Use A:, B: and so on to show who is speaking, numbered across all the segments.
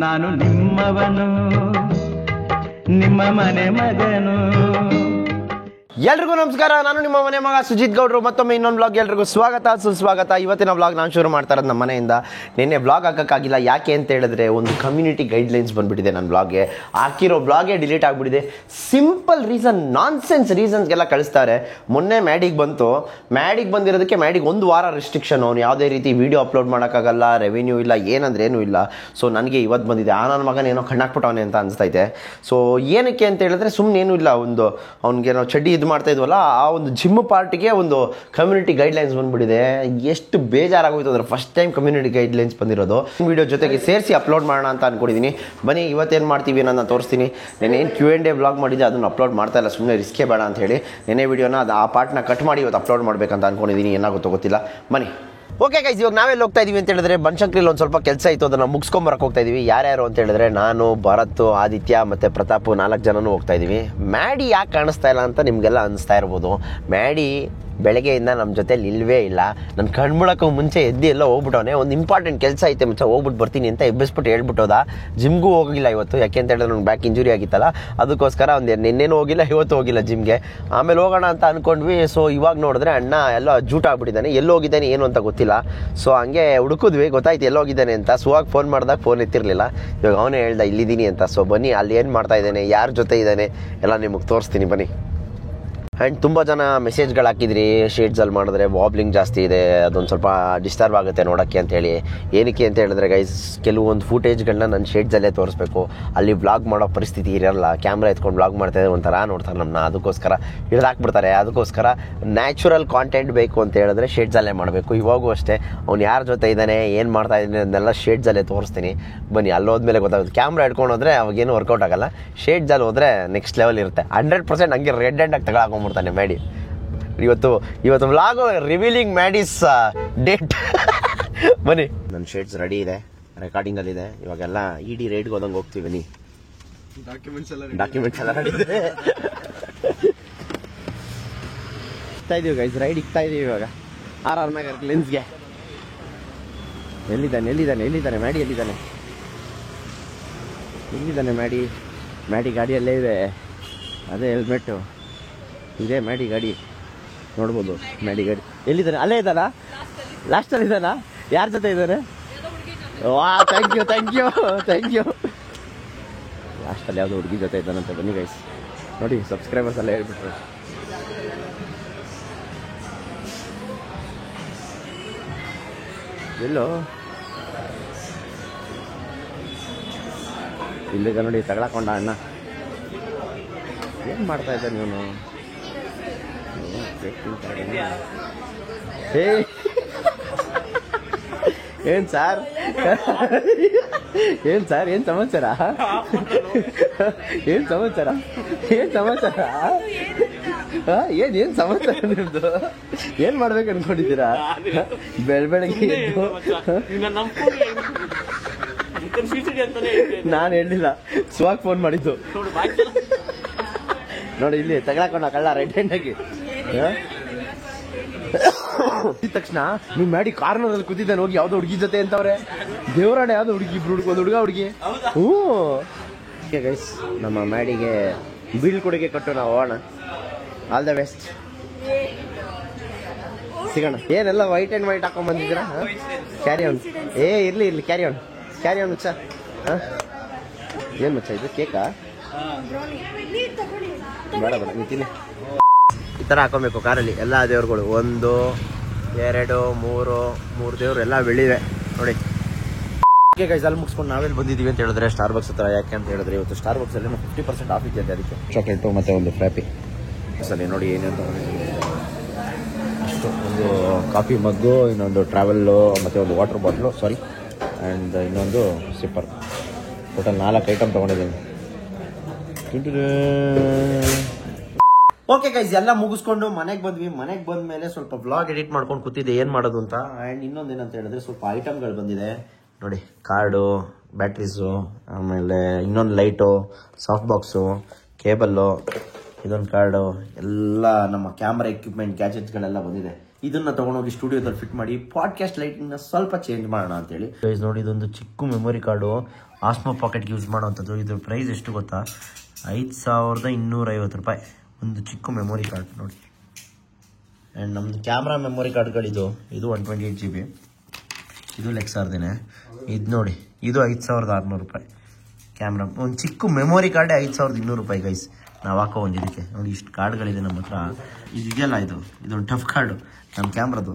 A: ನಾನು ನಿಮ್ಮವನು, ನಿಮ್ಮ ಮನೆ ಮಗನು.
B: ಎಲ್ರಿಗೂ ನಮಸ್ಕಾರ. ನಾನು ನಿಮ್ಮ ಮನೆ ಮಗ ಸುಜಿತ್ ಗೌಡ್ರು. ಮತ್ತೊಮ್ಮೆ ಇನ್ನೊಂದು ಬ್ಲಾಗ್ ಎಲ್ರಿಗೂ ಸ್ವಾಗತ ಸುಸ್ವಾಗತ. ಇವತ್ತಿನ ಬ್ಲಾಗ್ ನಾನು ಶುರು ಮಾಡ್ತಾ ಇರೋದು ನಮ್ಮ ಮನೆಯಿಂದ. ನಿನ್ನೆ ಬ್ಲಾಗ್ ಹಾಕೋಕ್ಕಾಗಿಲ್ಲ. ಯಾಕೆ ಅಂತ ಹೇಳಿದ್ರೆ ಒಂದು ಕಮ್ಯುನಿಟಿ ಗೈಡ್ಲೈನ್ಸ್ ಬಂದುಬಿಟ್ಟಿದೆ ನನ್ನ ಬ್ಲಾಗ್ಗೆ. ಹಾಕಿರೋ ಬ್ಲಾಗೇ ಡಿಲೀಟ್ ಆಗಿಬಿಟ್ಟಿದೆ. ಸಿಂಪಲ್ ರೀಸನ್, ನಾನ್ಸೆನ್ಸ್ ರೀಸನ್ಸ್ಗೆಲ್ಲ ಕಳಿಸ್ತಾರೆ. ಮೊನ್ನೆ ಮ್ಯಾಡಿಗೆ ಬಂದಿರೋದಕ್ಕೆ ಮ್ಯಾಡಿಗೆ ಒಂದು ವಾರ ರೆಸ್ಟ್ರಿಕ್ಷನ್. ಅವ್ನು ಯಾವುದೇ ರೀತಿ ವೀಡಿಯೋ ಅಪ್ಲೋಡ್ ಮಾಡೋಕ್ಕಾಗಲ್ಲ, ರೆವಿನ್ಯೂ ಇಲ್ಲ, ಏನಂದ್ರೆ ಏನೂ ಇಲ್ಲ. ಸೊ ನನಗೆ ಇವತ್ತು ಬಂದಿದೆ. ನನ್ನ ಮಗನ ಏನೋ ಕಣ್ಣಾಕ್ಬಿಟ್ಟವನೆ ಅಂತ ಅನಿಸ್ತೈತೆ. ಸೊ ಏನಕ್ಕೆ ಅಂತ ಹೇಳಿದ್ರೆ ಸುಮ್ಮನೆ ಏನೂ ಇಲ್ಲ, ಒಂದು ಅವ್ನಿಗೆ ನಾವು ಚಡ್ಡಿ ಇದು ಮಾಡ್ತಾ ಇದ್ವಲ್ಲ, ಆ ಒಂದು ಜಿಮ್ ಪಾರ್ಟಿಗೆ ಒಂದು ಕಮ್ಯುನಿಟಿ ಗೈಡ್ಲೈನ್ಸ್ ಬಂದ್ಬಿಟ್ಟಿದೆ. ಎಷ್ಟು ಬೇಜಾರಾಗೋಯ್ತು ಅಂದ್ರೆ ಫಸ್ಟ್ ಟೈಮ್ ಕಮ್ಯುನಿಟಿ ಗೈಡ್ಲೈನ್ಸ್ ಬಂದಿರೋದು. ವಿಡಿಯೋ ಜೊತೆಗೆ ಸೇರಿಸಿ ಅಪ್ಲೋಡ್ ಮಾಡೋಣ ಅಂತ ಅನ್ಕೊಂಡಿದ್ದೀನಿ. ಬನ್ನಿ ಇವತ್ತೇನು ಮಾಡ್ತೀವಿ ನಾನು ತೋರಿಸ್ತೀನಿ. ನೆನ್ನೇನು Q&A ಬ್ಲಾಗ್ ಮಾಡಿದ್ದೆ, ಅದನ್ನು ಅಪ್ಲೋಡ್ ಮಾಡ್ತಾ ಇಲ್ಲ, ಸುಮ್ಮನೆ ರಿಸ್ಕೇ ಬೇಡ ಅಂತ ಹೇಳಿ ನೆನ್ನೆ ವಿಡಿಯೋನ ಆ ಪಾರ್ಟ್ನ ಕಟ್ ಮಾಡಿ ಇವತ್ತು ಅಪ್ಲೋಡ್ ಮಾಡಬೇಕಂತ ಅನ್ಕೊಂಡಿದ್ದೀನಿ. ಏನಾಗುತ್ತೋ ಗೊತ್ತಿಲ್ಲ. ಬನ್ನಿ. ಓಕೆ ಗೈಸ್, ಇವಾಗ ನಾವೆಲ್ಲ ಹೋಗ್ತಾ ಇದೀವಿ ಅಂತ ಹೇಳಿದ್ರೆ ಬನಶಂಕರಿಲಿ ಒಂದು ಸ್ವಲ್ಪ ಕೆಲಸ ಇತ್ತು, ಅದನ್ನು ಮುಗಿಸ್ಕೊಂಬರಕ್ಕೆ ಹೋಗ್ತಾ ಇದೀವಿ. ಯಾರ್ಯಾರು ಅಂತ ಹೇಳಿದ್ರೆ ನಾನು, ಭರತ್, ಆದಿತ್ಯ ಮತ್ತು ಪ್ರತಾಪ್ 4 ಜನನೂ ಹೋಗ್ತಾ ಇದೀವಿ. ಮ್ಯಾಡಿ ಯಾಕೆ ಕಾಣಿಸ್ತಾ ಇಲ್ಲ ಅಂತ ನಿಮಗೆಲ್ಲ ಅನಿಸ್ತಾ ಇರ್ಬೋದು. ಮ್ಯಾಡಿ ಬೆಳಗ್ಗೆಯಿಂದ ನಮ್ಮ ಜೊತೆಲಿ ಇಲ್ಲವೇ ಇಲ್ಲ. ನನ್ನ ಕಣ್ಮುಳಕ್ಕೂ ಮುಂಚೆ ಎದ್ದು ಎಲ್ಲ ಹೋಗ್ಬಿಟ್ಟವನೆ. ಒಂದು ಇಂಪಾರ್ಟೆಂಟ್ ಕೆಲಸ ಐತೆ ಮುಂಚೆ ಹೋಗ್ಬಿಟ್ಟು ಬರ್ತೀನಿ ಅಂತ ಎಬ್ಬಿಸ್ಬಿಟ್ಟು ಹೇಳ್ಬಿಟ್ಟೋದ. ಜಿಮ್ಗೂ ಹೋಗಿಲ್ಲ ಇವತ್ತು, ಯಾಕೆ ಅಂತ ಹೇಳಿದ್ರೆ ನನಗೆ ಬ್ಯಾಕ್ ಇಂಜುರಿ ಆಗಿತ್ತಲ್ಲ, ಅದಕ್ಕೋಸ್ಕರ ನಿನ್ನೇನು ಹೋಗಿಲ್ಲ, ಇವತ್ತು ಹೋಗಿಲ್ಲ ಜಿಮ್ಗೆ. ಆಮೇಲೆ ಹೋಗೋಣ ಅಂತ ಅಂದ್ಕೊಂಡ್ವಿ. ಸೊ ಇವಾಗ ನೋಡಿದ್ರೆ ಅಣ್ಣ ಎಲ್ಲ ಜೂಟ್ ಆಗ್ಬಿಟ್ಟಿದ್ದಾನೆ. ಎಲ್ಲಿ ಹೋಗಿದ್ದಾನೆ ಏನು ಅಂತ ಗೊತ್ತಿಲ್ಲ. ಸೊ ಹಂಗೆ ಹುಡುಕಿದ್ವಿ, ಗೊತ್ತಾಯ್ತು ಎಲ್ಲೋಗಿದ್ದಾನೆ ಅಂತ. ಸುವಾಗ ಫೋನ್ ಮಾಡಿದಾಗ ಫೋನ್ ಎತ್ತಿರಲಿಲ್ಲ. ಇವಾಗ ಅವನೇ ಹೇಳ್ದ ಇಲ್ಲಿದ್ದೀನಿ ಅಂತ. ಸೊ ಬನ್ನಿ, ಅಲ್ಲಿ ಏನು ಮಾಡ್ತಾ ಇದ್ದಾನೆ, ಯಾರ ಜೊತೆ ಇದ್ದಾನೆ ಎಲ್ಲ ನಿಮಗೆ ತೋರಿಸ್ತೀನಿ ಬನ್ನಿ. ಆ್ಯಂಡ್ ತುಂಬ ಜನ ಮೆಸೇಜ್ಗಳು ಹಾಕಿದ್ರಿ, ಶೇಡ್ಸಲ್ಲಿ ಮಾಡಿದ್ರೆ ವಾಬ್ಲಿಂಗ್ ಜಾಸ್ತಿ ಇದೆ, ಅದೊಂದು ಸ್ವಲ್ಪ ಡಿಸ್ಟರ್ಬ್ ಆಗುತ್ತೆ ನೋಡೋಕ್ಕೆ ಅಂತೇಳಿ. ಏನಕ್ಕೆ ಅಂತ ಹೇಳಿದ್ರೆ ಗೈಸ್, ಕೆಲವೊಂದು ಫೂಟೇಜ್ಗಳನ್ನ ನಾನು ಶೇಡ್ಸಲ್ಲೇ ತೋರಿಸ್ಬೇಕು. ಅಲ್ಲಿ ವ್ಲಾಗ್ ಮಾಡೋ ಪರಿಸ್ಥಿತಿ ಇರಲ್ಲ. ಕ್ಯಾಮ್ರಾ ಎತ್ಕೊಂಡು ವ್ಲಾಗ್ ಮಾಡ್ತಾಯಿದ್ರೆ ಒಂಥರ ನೋಡ್ತಾರೆ ನಮ್ಮನ್ನ, ಅದಕ್ಕೋಸ್ಕರ ಹಿಡಿದಾಕ್ಬಿಡ್ತಾರೆ. ಅದಕ್ಕೋಸ್ಕರ ನ್ಯಾಚುರಲ್ ಕಾಂಟೆಂಟ್ ಬೇಕು ಅಂತ ಹೇಳಿದ್ರೆ ಶೇಡ್ಸಲ್ಲೇ ಮಾಡಬೇಕು. ಇವಾಗೂ ಅಷ್ಟೇ, ಅವ್ನು ಯಾರ ಜೊತೆ ಇದ್ದಾನೆ, ಏನು ಮಾಡ್ತಾ ಇದ್ದಾನೆ ಅದನ್ನೆಲ್ಲ ಶೇಡ್ಸಲ್ಲೇ ತೋರಿಸ್ತೀನಿ. ಬನ್ನಿ, ಅಲ್ಲೋದ್ಮೇಲೆ ಗೊತ್ತಾಗುತ್ತೆ. ಕ್ಯಾಮ್ರಾ ಹಿಡ್ಕೊಂಡು ಹೋದ್ರೆ ಅವಾಗೇನು ವರ್ಕೌಟ್ ಆಗಲ್ಲ. ಶೇಡ್ಸಲ್ಲಿ ಹೋದರೆ ನೆಕ್ಸ್ಟ್ ಲೆವೆಲ್ ಇರುತ್ತೆ. 100% ಹಂಗೆ ರೆಡ್ ಆಗಿ ತಗೊಳಕೊಂಡ್ಬಿಡ್ತಾನೆ ಮ್ಯಾಡಿ. ಇವತ್ತು ವ್ಲಾಗ್ ರಿವೀಲಿಂಗ್ ಮ್ಯಾಡಿಸ್ ಡೇಟ್. ಬನ್ನಿ, ನನ್ನ ಶೇಡ್ಸ್ ರೆಡಿ ಇದೆ, ರೆಕಾರ್ಡಿಂಗಲ್ಲಿದೆ. ಇವಾಗೆಲ್ಲ ಇಡಿ ರೈಡ್ಗೆ ಹೋದಂಗೆ ಹೋಗ್ತೀವಿ. ಬನ್ನಿ, ಡಾಕ್ಯುಮೆಂಟ್ಸ್ ಎಲ್ಲ ರೆಡಿ ಇದೆ. ಇಕ್ತಾ ಇದೀವಿ ಗೈಸ್, ರೈಡ್ ಇಕ್ತಾ ಇದೀವಿ ಇವಾಗ RR ನಗರ್ ಲೆನ್ಸ್ಗೆ. ಎಲ್ಲಿದ್ದಾನೆ ಮ್ಯಾಡಿ? ಎಲ್ಲಿದ್ದಾನೆ ಮ್ಯಾಡಿ ಗಾಡಿಯಲ್ಲೇ ಇದೆ. ಅದೇ ಹೆಲ್ಮೆಟ್ಟು ಇದೆ, ಮ್ಯಾಡಿ ಗಾಡಿ ನೋಡ್ಬೋದು. ಮ್ಯಾಡಿ ಗಾಡಿ ಎಲ್ಲಿದ್ದಾನೆ? ಅಲ್ಲೇ ಇದ್ದಾನಾ? ಲಾಸ್ಟಲ್ಲಿ ಇದ್ದಾನಾ? ಯಾರ ಜೊತೆ ಇದ್ದಾನೆ? ವಾ, ಥ್ಯಾಂಕ್ ಯು. ಲಾಸ್ಟಲ್ಲಿ ಯಾವುದೋ ಹುಡುಗಿ ಜೊತೆ ಇದ್ದಾನಂತೆ. ಬನ್ನಿ ಗೈಸ್ ನೋಡಿ, ಸಬ್ಸ್ಕ್ರೈಬರ್ಸ್ ಎಲ್ಲ ಹೇಳ್ಬಿಟ್ರು. ಎಲ್ಲೋ ಇಲ್ಲಿಗ ನೋಡಿ, ತಗೊಳಕೊಂಡ ಅಣ್ಣ. ಏನು ಮಾಡ್ತಾ ಇದ್ದಾನೆ ಇವನು? ಏನ್ ಸರ್ ಏನ್ ಸಮಾಚಾರ? ಏನ್ ಸಮಾಚಾರ ನಿಮ್ದು? ಏನ್ ಮಾಡ್ಬೇಕು ಅನ್ಕೊಂಡಿದ್ದೀರಾ? ಬೆಳಗ್ಗೆ ಎದ್ದು ನಾನು ಹೇಳಿಲ್ಲ, ಸುವಾಗ ಫೋನ್ ಮಾಡಿದ್ದು ನೋಡಿ. ಇಲ್ಲಿ ತಗೊಳಕೊಂಡ ಕಳ್ಳ ರೈಟ್ ಹ್ಯಾಂಡಾಗಿ. ತಕ್ಷಣ ನೀವು ಮ್ಯಾಡಿ ಕಾರ್ನರಲ್ಲಿ ಕೂತಿದ್ದಾನೆ, ಹೋಗಿ ಯಾವ್ದೋ ಹುಡುಗಿ ಜೊತೆ ಅಂತವ್ರೆ. ದೇವರಾಣೆ, ಯಾವ್ದೋ ಹುಡುಗಿ, ಒಂದು ಹುಡುಗಿ. ಗೈಸ್, ನಮ್ಮ ಮ್ಯಾಡಿಗೆ ಬೀಳ್ಕೊಡುಗೆ ಕೊಟ್ಟು ನಾವು ಹೋಗೋಣ. ಆಲ್ ದ ಬೆಸ್ಟ್, ಸಿಗೋಣ. ಏನೆಲ್ಲ ವೈಟ್ ಅಂಡ್ ವೈಟ್ ಹಾಕೊಂಡ್ ಬಂದಿದ್ದೀರಾ? Carry on. ಇರ್ಲಿ ಕ್ಯಾರಿ ಆನ್ ಮುಚ್ಚ. ಏನ್ ಮುಚ್ಚ ಇದು? ಕೇಕಾ? ಬೇಡ ನೀವು ತಿನ್ನಿ. ಈ ಥರ ಹಾಕೊಬೇಕು ಕಾರಲ್ಲಿ ಎಲ್ಲ ದೇವ್ರುಗಳು. 1 2 3 ದೇವ್ರು ಎಲ್ಲ ಬೆಳಿವೆ ನೋಡಿ. ಓಕೆ ಗೈಸ್, ಅಲ್ಲಿ ಮುಗಿಸ್ಕೊಂಡು ನಾವೆಲ್ಲಿ ಬಂದಿದ್ದೀವಿ ಅಂತ ಹೇಳಿದ್ರೆ ಸ್ಟಾರ್ಬಕ್ಸ್ ಹತ್ರ. ಯಾಕೆ ಅಂತ ಹೇಳಿದ್ರೆ ಇವತ್ತು ಸ್ಟಾರ್ಬಕ್ಸಲ್ಲಿ 50% ಆಫ್ ಇದೆ. ಅದಕ್ಕೆ ಚಾಕ್ಲೇಟು ಮತ್ತು ಒಂದು ಫ್ರಾಪಿ ಸರಿ ನೋಡಿ ಏನೇನು ಅಷ್ಟು. ಒಂದು ಕಾಫಿ ಮಗ್ಗು, ಇನ್ನೊಂದು ಟ್ರಾವೆಲ್ಲು, ಮತ್ತು ಒಂದು ವಾಟರ್ ಬಾಟ್ಲು, ಆ್ಯಂಡ್ ಇನ್ನೊಂದು ಸಿಪ್ಪರ್. ಟೋಟಲ್ 4 ಐಟಮ್ ತೊಗೊಂಡಿದ್ದೀನಿ. ಓಕೆ ಗೈಸ್, ಎಲ್ಲ ಮುಗಿಸ್ಕೊಂಡು ಮನೆಗೆ ಬಂದ್ವಿ. ಮನೆಗೆ ಬಂದ್ಮೇಲೆ ಸ್ವಲ್ಪ ವ್ಲಾಗ್ ಎಡಿಟ್ ಮಾಡ್ಕೊಂಡು ಕೂತಿದ್ದೆ ಏನು ಮಾಡೋದು ಅಂತ. ಆ್ಯಂಡ್ ಇನ್ನೊಂದೇನಂತ ಹೇಳಿದ್ರೆ ಸ್ವಲ್ಪ ಐಟಮ್ಗಳು ಬಂದಿದೆ ನೋಡಿ. ಕಾರ್ಡು, ಬ್ಯಾಟ್ರೀಸು, ಆಮೇಲೆ ಇನ್ನೊಂದು ಲೈಟು, ಸಾಫ್ಟ್ ಬಾಕ್ಸು, ಕೇಬಲ್ಲು, ಇದೊಂದು ಕಾರ್ಡು, ಎಲ್ಲ ನಮ್ಮ ಕ್ಯಾಮ್ರಾ ಎಕ್ವಿಪ್ಮೆಂಟ್ ಗ್ಯಾಜೆಟ್ಸ್ಗಳೆಲ್ಲ ಬಂದಿದೆ. ಇದನ್ನ ತಗೊಂಡೋಗಿ ಸ್ಟುಡಿಯೋದಲ್ಲಿ ಫಿಟ್ ಮಾಡಿ ಪಾಡ್ಕಾಸ್ಟ್ ಲೈಟಿಂಗ್ನ ಸ್ವಲ್ಪ ಚೇಂಜ್ ಮಾಡೋಣ ಅಂತೇಳಿ. ಗೈಸ್ ನೋಡಿ, ಇದೊಂದು ಚಿಕ್ಕ ಮೆಮೊರಿ ಕಾರ್ಡು. ಆಸ್ಮೋ ಪಾಕೆಟ್ಗೆ ಯೂಸ್ ಮಾಡೋವಂಥದ್ದು. ಇದ್ರ ಪ್ರೈಸ್ ಎಷ್ಟು ಗೊತ್ತಾ? 5250 ರೂಪಾಯಿ. ಒಂದು ಚಿಕ್ಕ ಮೆಮೊರಿ ಕಾರ್ಡ್ ನೋಡಿ. ಆ್ಯಂಡ್ ನಮ್ಮದು ಕ್ಯಾಮ್ರಾ ಮೆಮೊರಿ ಕಾರ್ಡ್ಗಳಿದು. ಇದು 128 GB. ಇದು ಲೆಕ್ಸಾರ್ದೇನೆ. ಇದು ನೋಡಿ, ಇದು 5600 ರೂಪಾಯಿ ಕ್ಯಾಮ್ರಾ. ಒಂದು ಚಿಕ್ಕ ಮೆಮೊರಿ ಕಾರ್ಡೇ 5200 ರೂಪಾಯಿ ಗೈಸ್. ನಾವು ಹಾಕೋ ಒಂದು ಇದಕ್ಕೆ ನೋಡಿ, ಇಷ್ಟು ಕಾರ್ಡ್ಗಳಿದೆ ನಮ್ಮ ಹತ್ರ. ಇದೆಯಲ್ಲ, ಇದೊಂದು ಟಫ್ ಕಾರ್ಡು ನಮ್ಮ ಕ್ಯಾಮ್ರಾದು.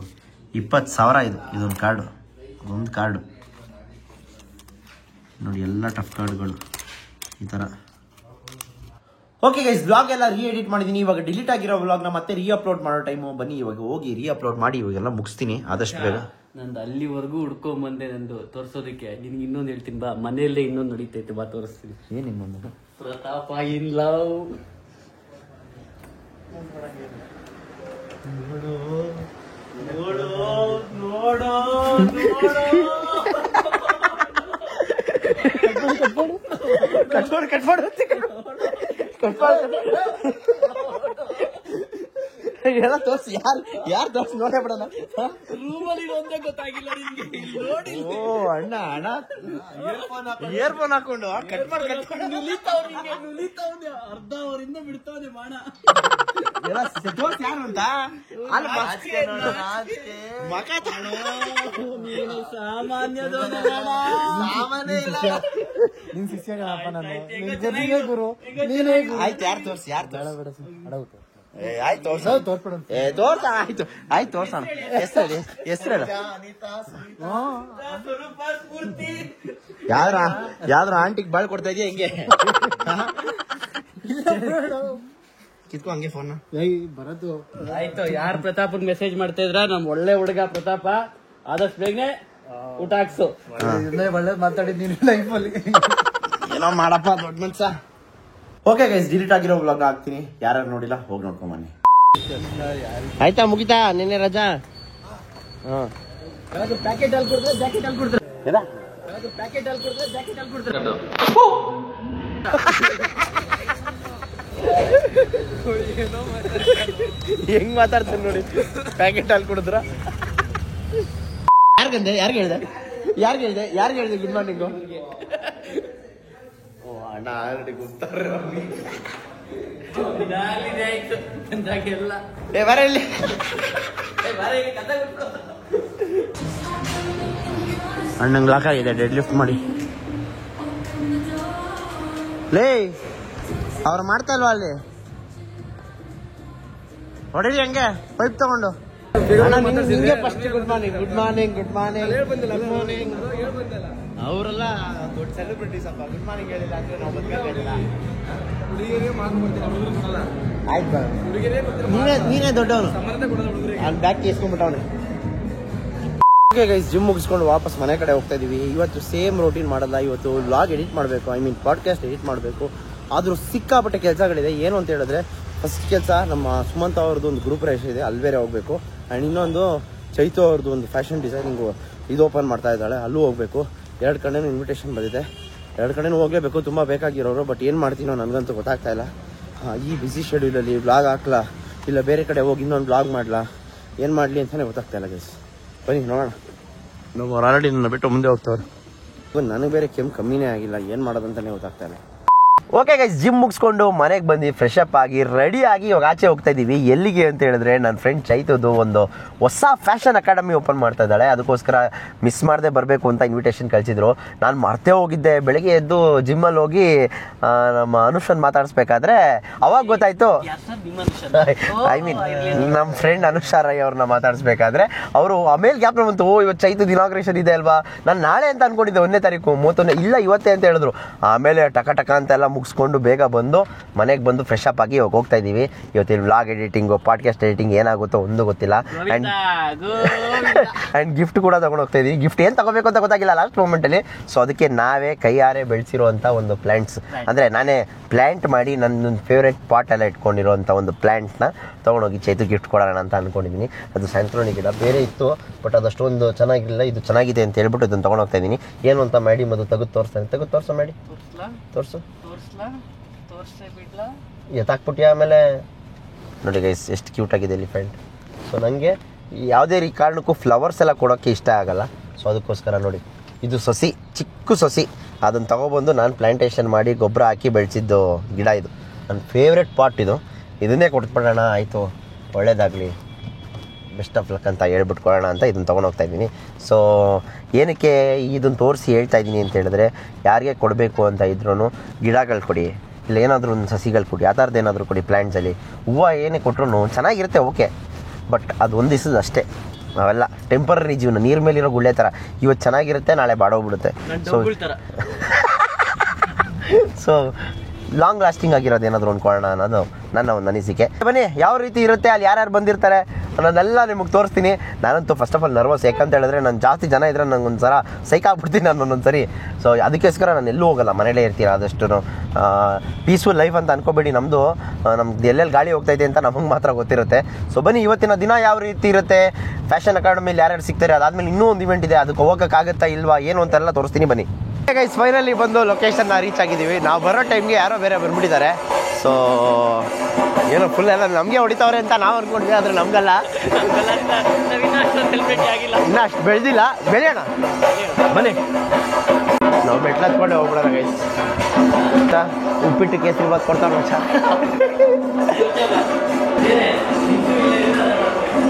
B: 20,000 ಇದೊಂದು ಕಾರ್ಡು. ಒಂದು ಕಾರ್ಡು ನೋಡಿ, ಎಲ್ಲ ಟಫ್ ಕಾರ್ಡ್ಗಳು ಈ ಥರ. ಓಕೆ ಗೈಸ್, ಬ್ಲಾಗ್ ಎಲ್ಲ ಎಡಿಟ್ ಮಾಡಿದ್ದೀನಿ. ಇವಾಗ ಡಿಲೀಟ್ ಆಗಿರೋ ವ್ಲಾಗ್ನ ಮತ್ತೆ ಅಪ್ಲೋಡ್ ಮಾಡೋ ಟೈಮು. ಬನ್ನಿ ಇವಾಗ ಹೋಗಿ ಅಪ್ಲೋಡ್ ಮಾಡಿ ಇವಾಗೆಲ್ಲ ಮುಗಿಸ್ತೀನಿ ಆದಷ್ಟು ಬೇಗ.
C: ನಂದು ಅಲ್ಲಿವರೆಗೂ ಹುಡ್ಕೊಂಬಂದೆ ನಂದು ತೋರ್ಸೋದಕ್ಕೆ. ನಿನ್ಗೆ ಇನ್ನೊಂದು ಹೇಳ್ತೀನಿ ಬಾ, ಮನೆಯಲ್ಲೇ ಇನ್ನೊಂದು ನಡೀತೈತೆ ಬಾ, ತೋರಿಸ್ತೀನಿ.
B: ಏನು ಇನ್ನೊಂದು?
C: ಪ್ರತಾಪ ಇನ್ ಲವ್. ನೋಡು ನೋಡು
B: ಎಲ್ಲ ತೋರಿಸಿ. ಯಾರು ತೋರಿಸಿ ನೋಡೇ ಬಿಡೋಣ.
C: ರೂಮಲ್ಲಿ ಒಂದೇ ಗೊತ್ತಾಗಿಲ್ಲ ನಿನ್ಗೆ. ನೋಡಿ,
B: ಓ ಅಣ್ಣ ಇಯರ್ಫೋನ್ ಹಾಕೊಂಡು
C: ನುಲಿತಾವ್ನೆ ಅರ್ಧ ಅವರಿಂದ ಬಿಡ್ತಾವ್ನೆ ಬಾಣ.
B: ಯಾರು ಅಂತ
C: ನೀನು ಸಾಮಾನ್ಯದ
B: ಆಯ್ತು. ಯಾರು ತೋರ್ಸಿ? ಆಯ್ತು ತೋರ್ಸೋಣ. ಹೆಸರು ಯಾವ್ದ್ರ ಆಂಟಿಗೆ ಬಾಳ್ ಕೊಡ್ತಾ ಇದೆಯಾ ಹೆಂಗೆ? ಕಿತ್ಕೊ ಹಂಗೆ ಫೋನ್
C: ಬರೋದು. ಆಯ್ತು, ಯಾರು ಪ್ರತಾಪ್ ಮೆಸೇಜ್ ಮಾಡ್ತಾ ಇದ್ರ? ನಮ್ ಒಳ್ಳೆ ಹುಡುಗ ಪ್ರತಾಪ, ಆದಷ್ಟು ಬೇಗನೆ ಊಟ ಹಾಕ್ಸು.
A: ಒಳ್ಳೇದ್ ಮಾತಾಡಿದ್ ನೀನು ಲೈಫಲ್ಲಿ.
B: ಏನೋ ಮಾಡಪ್ಪ, ದೊಡ್ಡ ಮನ್ಸ. ಓಕೆ ಗೈಸ್, ಡಿಲೀಟ್ ಆಗಿರೋ ವ್ಲಾಗ್ ಹಾಕ್ತೀನಿ. ಯಾರು ನೋಡಿಲ್ಲ ಹೋಗಿ ನೋಡ್ಕೊಂಡ್ ಬನ್ನಿ. ಆಯ್ತಾ, ಮುಗಿತಾ ನಿನ್ನೆ ರಜಾ?
C: ಪ್ಯಾಕೆಟ್ ಅಲ್ಲಿ ಕೊಡ್ತಾರೆ, ಜಾಕೆಟ್ ಅಲ್ಲಿ ಕೊಡ್ತಾರೆ. ಪ್ಯಾಕೆಟ್ ಅಲ್ಲಿ ಕೊಡ್ತಾರೆ, ಜಾಕೆಟ್ ಅಲ್ಲಿ ಕೊಡ್ತಾರೆ.
B: ಹೆಂಗ್ ಮಾತಾಡ್ತೀನಿ ನೋಡಿ. ಪ್ಯಾಕೆಟ್ ಅಲ್ಲಿ ಕುಡಿದ್ರ? ಯಾರಿಗೆ ಹೇಳಿದೆ ಗುಡ್ ಮಾರ್ನಿಂಗು? ಓ ಅಣ್ಣ ಆಲ್ರೆಡಿ ಗೊತ್ತಾರೆ. ಅಣ್ಣಂಗ್ ಲಾಕ್ ಆಗಿದೆ, ಡೆಡ್ ಲಿಫ್ಟ್ ಮಾಡಿ. ಲೇ, ಅವ್ರು ಮಾಡ್ತಾ ಇಲ್ವಾ ಅಲ್ಲಿ? ಹೊಡೀರಿ ಹಂಗೆ ಪೈಪ್ ತಗೊಂಡು. First good morning. ಅವರೆಲ್ಲ ದೊಡ್ಡ ಸೆಲೆಬ್ರಿಟೀಸ್ ಅಪ್ಪ. ಗುಡ್ ಮಾರ್ನಿಂಗ್ ಹೇಳಿಲ್ಲ ಅಂದ್ರೆ ನಾವು ಬದುಕಿಲ್ಲ. ಆಯ್ತು, ನೀನೇ ದೊಡ್ಡವನು. ಅಲ್ಲಿ ಬ್ಯಾಗ್ ಕೇಸ್ಕೊಂಡ್ಬಿಟ್ಟವನು. ಓಕೆ ಗೈಸ್, ಜಿಮ್ ಮುಗಿಸ್ಕೊಂಡು ವಾಪಸ್ ಮನೆ ಕಡೆ ಹೋಗ್ತಾ ಇದೀವಿ. ಇವತ್ತು ಸೇಮ್ ರೋಟೀನ್ ಮಾಡಲ್ಲ. ಇವತ್ತು ವ್ಲಾಗ್ ಎಡಿಟ್ ಮಾಡಬೇಕು, ಪಾಡ್ಕಾಸ್ಟ್ ಎಡಿಟ್ ಮಾಡಬೇಕು. ಆದರೂ ಸಿಕ್ಕಾಪಟ್ಟೆ ಕೆಲಸಗಳಿದೆ. ಏನು ಅಂತ ಹೇಳಿದ್ರೆ, ಫಸ್ಟ್ ಕೆಲಸ ನಮ್ಮ ಸುಮಂತ್ ಅವ್ರದ್ದು ಒಂದು ಗ್ರೂಪ್ ರೇಷ್ ಇದೆ, ಅಲ್ಲಿ ಬೇರೆ ಹೋಗಬೇಕು. ಆ್ಯಂಡ್ ಇನ್ನೊಂದು ಚೈತು ಅವ್ರದ್ದು ಒಂದು ಫ್ಯಾಷನ್ ಡಿಸೈನಿಂಗು ಇದು ಓಪನ್ ಮಾಡ್ತಾ ಇದ್ದಾಳೆ, ಅಲ್ಲೂ ಹೋಗಬೇಕು. 2 ಕಡೆನೂ ಇನ್ವಿಟೇಷನ್ ಬಂದಿದೆ. 2 ಕಡೆನೂ ಹೋಗಲೇಬೇಕು, ತುಂಬ ಬೇಕಾಗಿರೋರು. ಬಟ್ ಏನು ಮಾಡ್ತೀನೋ ನನಗಂತೂ ಗೊತ್ತಾಗ್ತಾ ಇಲ್ಲ. ಈ ಬ್ಯುಸಿ ಶೆಡ್ಯೂಲಲ್ಲಿ ವ್ಲಾಗ್ ಹಾಕ್ಲಾ ಇಲ್ಲ ಬೇರೆ ಕಡೆ ಹೋಗಿ ಇನ್ನೊಂದು ವ್ಲಾಗ್ ಮಾಡಲಾ, ಏನು ಮಾಡಲಿ ಅಂತಲೇ ಗೊತ್ತಾಗ್ತಾ ಇಲ್ಲ ಗೈಸ್. ಬನ್ನಿ ನೋಡೋಣ. ನಾವು ಆಲ್ರೆಡಿ ನನ್ನ ಬಿಟ್ಟು ಮುಂದೆ ಹೋಗ್ತವ್ರು. ನನಗೆ ಬೇರೆ ಕೆಮ್ಮು ಕಮ್ಮಿನೇ ಆಗಿಲ್ಲ, ಏನು ಮಾಡೋದಂತಲೇ ಗೊತ್ತಾಗ್ತಾ ಇಲ್ಲ. ಓಕೆ ಗೈಸ್, ಜಿಮ್ ಮುಗಿಸ್ಕೊಂಡು ಮನೆಗೆ ಬಂದು ಫ್ರೆಶ್ ಅಪ್ ಆಗಿ ರೆಡಿ ಆಗಿ ಇವಾಗ ಆಚೆ ಹೋಗ್ತಾ ಇದ್ದೀವಿ. ಎಲ್ಲಿಗೆ ಅಂತ ಹೇಳಿದ್ರೆ, ನನ್ನ ಫ್ರೆಂಡ್ ಚೈತುದು ಒಂದು ಹೊಸ ಫ್ಯಾಷನ್ ಅಕಾಡೆಮಿ ಓಪನ್ ಮಾಡ್ತಾ ಇದ್ದಾಳೆ. ಅದಕ್ಕೋಸ್ಕರ ಮಿಸ್ ಮಾಡದೆ ಬರಬೇಕು ಅಂತ ಇನ್ವಿಟೇಷನ್ ಕಳಿಸಿದ್ರು. ನಾನು ಮರ್ತೇ ಹೋಗಿದ್ದೆ. ಬೆಳಗ್ಗೆ ಎದ್ದು ಜಿಮ್ಮಲ್ಲಿ ಹೋಗಿ ನಮ್ಮ ಅನುಷನ್ ಮಾತಾಡಿಸ್ಬೇಕಾದ್ರೆ ಅವಾಗ ಗೊತ್ತಾಯ್ತು. ನಮ್ಮ ಫ್ರೆಂಡ್ ಅನುಷಾ ರೈ ಅವ್ರನ್ನ ಮಾತಾಡಿಸ್ಬೇಕಾದ್ರೆ ಅವರು ಆಮೇಲೆ ಜ್ಞಾಪನ ಬಂತು, ಇವತ್ತು ಚೈತು ಇನಾಗ್ರೇಷನ್ ಇದೆ ಅಲ್ವಾ, ನಾನು ನಾಳೆ ಅಂತ ಅನ್ಕೊಂಡಿದ್ದೆ 1ನೇ ತಾರೀಕು 31. ಇಲ್ಲ ಇವತ್ತೇ ಅಂತ ಹೇಳಿದ್ರು. ಆಮೇಲೆ ಟಕ ಅಂತೆಲ್ಲ ಮುಗಿಸ್ಕೊಂಡು ಬೇಗ ಬಂದು ಮನೆಗೆ ಬಂದು ಫ್ರೆಶ್ ಅಪ್ ಆಗಿ ಇವಾಗ ಹೋಗ್ತಾ ಇದ್ದೀವಿ. ಇವತ್ತಿನ ವ್ಲಾಗ್ ಎಡಿಟಿಂಗು, ಪಾಡ್ಕಾಸ್ಟ್ ಎಡಿಟಿಂಗ್ ಏನಾಗುತ್ತೋ ಒಂದು ಗೊತ್ತಿಲ್ಲ. ಆ್ಯಂಡ್ ಗಿಫ್ಟ್ ಕೂಡ ತಗೊಂಡು ಹೋಗ್ತಾ ಇದ್ದೀವಿ. ಗಿಫ್ಟ್ ಏನು ತಗೋಬೇಕು ಅಂತ ಗೊತ್ತಾಗಿಲ್ಲ ಲಾಸ್ಟ್ ಮೂಮೆಂಟಲ್ಲಿ. ಸೊ ಅದಕ್ಕೆ ನಾವೇ ಕೈಯಾರೆ ಬೆಳೆಸಿರುವಂಥ ಒಂದು ಪ್ಲ್ಯಾಂಟ್ಸ್, ಅಂದರೆ ನಾನೇ ಪ್ಲ್ಯಾಂಟ್ ಮಾಡಿ ನನ್ನ ಫೇವ್ರೆಟ್ ಪಾಟ್ ಎಲ್ಲ ಇಟ್ಕೊಂಡಿರೋಂಥ ಒಂದು ಪ್ಲ್ಯಾಂಟ್ನ ತೊಗೊಂಡೋಗಿ ಚೈತು ಗಿಫ್ಟ್ ಕೊಡೋಣ ಅಂತ ಅಂದ್ಕೊಂಡಿದ್ದೀನಿ. ಅದು ಸ್ಯಾಂಥ್ರೋನಿ ಗಿಡ ಬೇರೆ ಇತ್ತು, ಬಟ್ ಅದಷ್ಟೊಂದು ಚೆನ್ನಾಗಿಲ್ಲ. ಇದು ಚೆನ್ನಾಗಿದೆ ಅಂತ ಹೇಳ್ಬಿಟ್ಟು ಇದನ್ನು ತೊಗೊಂಡು ಹೋಗ್ತಾ ಇದ್ದೀನಿ. ಏನು ಅಂತ ಮಾಡಿ ಮೊದಲು ತೆಗೆದು ತೋರಿಸೋ ಮಾಡಿ ತೋರಿಸು. ಎತ್ತಾಕ್ಬಿಟ್ಟು ಆಮೇಲೆ ನೋಡಿ ಗೈಸ್, ಎಷ್ಟು ಕ್ಯೂಟ್ ಆಗಿದೆ ಎಲಿಫೆಂಟ್. ಸೊ ನನಗೆ ಯಾವುದೇ ಕಾರಣಕ್ಕೂ ಫ್ಲವರ್ಸ್ ಎಲ್ಲ ಕೊಡೋಕ್ಕೆ ಇಷ್ಟ ಆಗಲ್ಲ. ಸೊ ಅದಕ್ಕೋಸ್ಕರ ನೋಡಿ, ಇದು ಸೊಸಿ, ಚಿಕ್ಕ ಸೊಸಿ. ಅದನ್ನು ತೊಗೊಬಂದು ನಾನು ಪ್ಲ್ಯಾಂಟೇಷನ್ ಮಾಡಿ ಗೊಬ್ಬರ ಹಾಕಿ ಬೆಳೆಸಿದ್ದು ಗಿಡ ಇದು. ನನ್ನ ಫೇವ್ರೆಟ್ ಪಾಟ್ ಇದು. ಇದನ್ನೇ ಕೊಟ್ಬಿಡೋಣ, ಆಯಿತು ಒಳ್ಳೇದಾಗಲಿ, ಬೆಸ್ಟ್ ಆಫ್ ಲಕ್ ಅಂತ ಹೇಳ್ಬಿಟ್ಕೊಳ್ಳೋಣ ಅಂತ ಇದನ್ನು ತೊಗೊಂಡೋಗ್ತಾ ಇದ್ದೀನಿ. ಸೊ ಏನಕ್ಕೆ ಇದನ್ನು ತೋರಿಸಿ ಹೇಳ್ತಾ ಇದ್ದೀನಿ ಅಂತ ಹೇಳಿದ್ರೆ, ಯಾರಿಗೆ ಕೊಡಬೇಕು ಅಂತ ಇದ್ರೂ ಗಿಡಗಳು ಕೊಡಿ, ಇಲ್ಲ ಏನಾದರೂ ಒಂದು ಸಸಿಗಳು ಕೊಡಿ, ಆ ಥರದ್ದು ಏನಾದರೂ ಕೊಡಿ. ಪ್ಲ್ಯಾಂಟ್ಸಲ್ಲಿ ಹೂವು ಏನೇ ಕೊಟ್ಟರು ಚೆನ್ನಾಗಿರುತ್ತೆ, ಓಕೆ, ಬಟ್ ಅದು ಒಂದು ದಿವಸದ ಅಷ್ಟೇ. ಅವೆಲ್ಲ ಟೆಂಪರರಿ ಜೀವನ, ನೀರು ಮೇಲಿರೋ ಗುಳ್ಳೆ ಥರ. ಇವತ್ತು ಚೆನ್ನಾಗಿರುತ್ತೆ, ನಾಳೆ ಬಾಡೋಗ್ಬಿಡುತ್ತೆ. ಸೊ ಲಾಂಗ್ ಲಾಸ್ಟಿಂಗ್ ಆಗಿರೋದು ಏನಾದರೂ ಅಂದ್ಕೊಳ್ಳೋಣ ಅನ್ನೋದು ನನ್ನ ಒಂದು ಅನಿಸಿಕೆ. ಬನ್ನಿ, ಯಾವ ರೀತಿ ಇರುತ್ತೆ, ಅಲ್ಲಿ ಯಾರ್ಯಾರು ಬಂದಿರ್ತಾರೆ ಅನ್ನೋದೆಲ್ಲ ನಿಮಗೆ ತೋರಿಸ್ತೀನಿ. ನಾನಂತೂ ಫಸ್ಟ್ ಆಫ್ ಆಲ್ ನರ್ವಸ್, ಯಾಕಂತ ಹೇಳಿದ್ರೆ ನಾನು ಜಾಸ್ತಿ ಜನ ಇದ್ದರೆ ನಂಗೆ ಒಂದು ಸಲ ಸೈಕ್ ಆಗ್ಬಿಡ್ತೀನಿ ನಾನು ಒಂದೊಂದು ಸರಿ. ಸೊ ಅದಕ್ಕೋಸ್ಕರ ನಾನು ಎಲ್ಲೂ ಹೋಗಲ್ಲ, ಮನೇಲೇ ಇರ್ತೀರ ಆದಷ್ಟು. ಪೀಸ್ಫುಲ್ ಲೈಫ್ ಅಂತ ಅನ್ಕೋಬೇಡಿ, ನಮ್ಮದು ಎಲ್ಲೆಲ್ಲಿ ಗಾಳಿ ಹೋಗ್ತೈತೆ ಅಂತ ನಮಗೆ ಮಾತ್ರ ಗೊತ್ತಿರುತ್ತೆ. ಸೊ ಬನ್ನಿ, ಇವತ್ತಿನ ದಿನ ಯಾವ ರೀತಿ ಇರುತ್ತೆ, ಫ್ಯಾಷನ್ ಅಕಾಡೆಮಿಲಿ ಯಾರ್ಯಾರು ಸಿಗ್ತಾರೆ, ಅದಾದಮೇಲೆ ಇನ್ನೂ ಒಂದು ಇವೆಂಟ್ ಇದೆ, ಅದಕ್ಕೆ ಹೋಗೋಕ್ಕಾಗುತ್ತಾ ಇಲ್ವಾ ಏನು ಅಂತೆಲ್ಲ ತೋರಿಸ್ತೀನಿ ಬನ್ನಿ. ಗೈಸ್, ಫೈನಲಿ ಬಂದು ಲೊಕೇಶನ್ನ ರೀಚ್ ಆಗಿದ್ದೀವಿ. ನಾವು ಬರೋ ಟೈಮ್ಗೆ ಯಾರೋ ಬೇರೆ ಬಂದ್ಬಿಟ್ಟಿದ್ದಾರೆ. ಸೊ ಏನೋ ಫುಲ್ ಎಲ್ಲ ನಮಗೆ ಹೊಡಿತಾವ್ರೆ ಅಂತ ನಾವು ಅನ್ಕೊಂಡ್ವಿ, ಆದರೆ ನಮಗಲ್ಲ, ಇನ್ನೂ ಅಷ್ಟು ಬೆಳೆದಿಲ್ಲ. ಬೆಳೆಯೋಣ ಬನ್ನಿ, ನಾವು ಮೆಟ್ಲು ಹತ್ಕೊಂಡೆ ಹೋಗ್ಬಿಡೋಣ ಗೈಸ್. ಉಪ್ಪಿಟ್ಟು ಕೇಸರಿ ಬಾತ್ ಕೊಡ್ತಾರೆ ಮಚ್ಚ.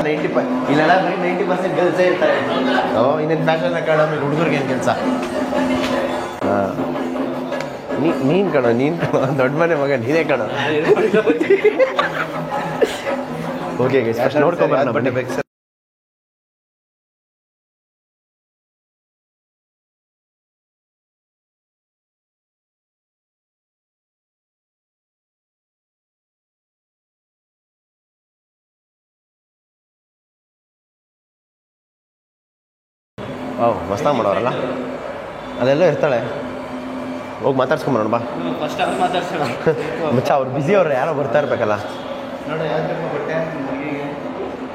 B: 90% ಇಲ್ಲೆಲ್ಲ 90% ಗರ್ಲ್ಸೇ ಇರ್ತಾರೆ. ಇನ್ನೇನು ಫ್ಯಾಷನ್ ಅಕಾಡೆಮಿ ಹುಡುಗರಿಗೆ ಏನು ಕೆಲಸ? ನೀನು ಕಣೋ, ದೊಡ್ಡ ಮನೆ ಮಗ ನೀನೇ ಕಣೋ. ಓಕೆ ಗೈಸ್, ನೋಡ್ಕೊಂಬರೋಣ ಬಟ್ಟೆ ಬೇಕು. ಮಸ್ತಾಗಿ ಮಾಡೋರಲ್ಲ, ಅದೆಲ್ಲ ಇರ್ತಾಳೆ. ಹೋಗಿ ಮಾತಾಡ್ಸ್ಕೊಂಬರೋಣ ಬಾ. ಮುಚ್ಚ, ಅವ್ರು ಬ್ಯುಸಿ ಅವ್ರು, ಯಾರೋ ಬರ್ತಾ ಇರ್ಬೇಕಲ್ಲ.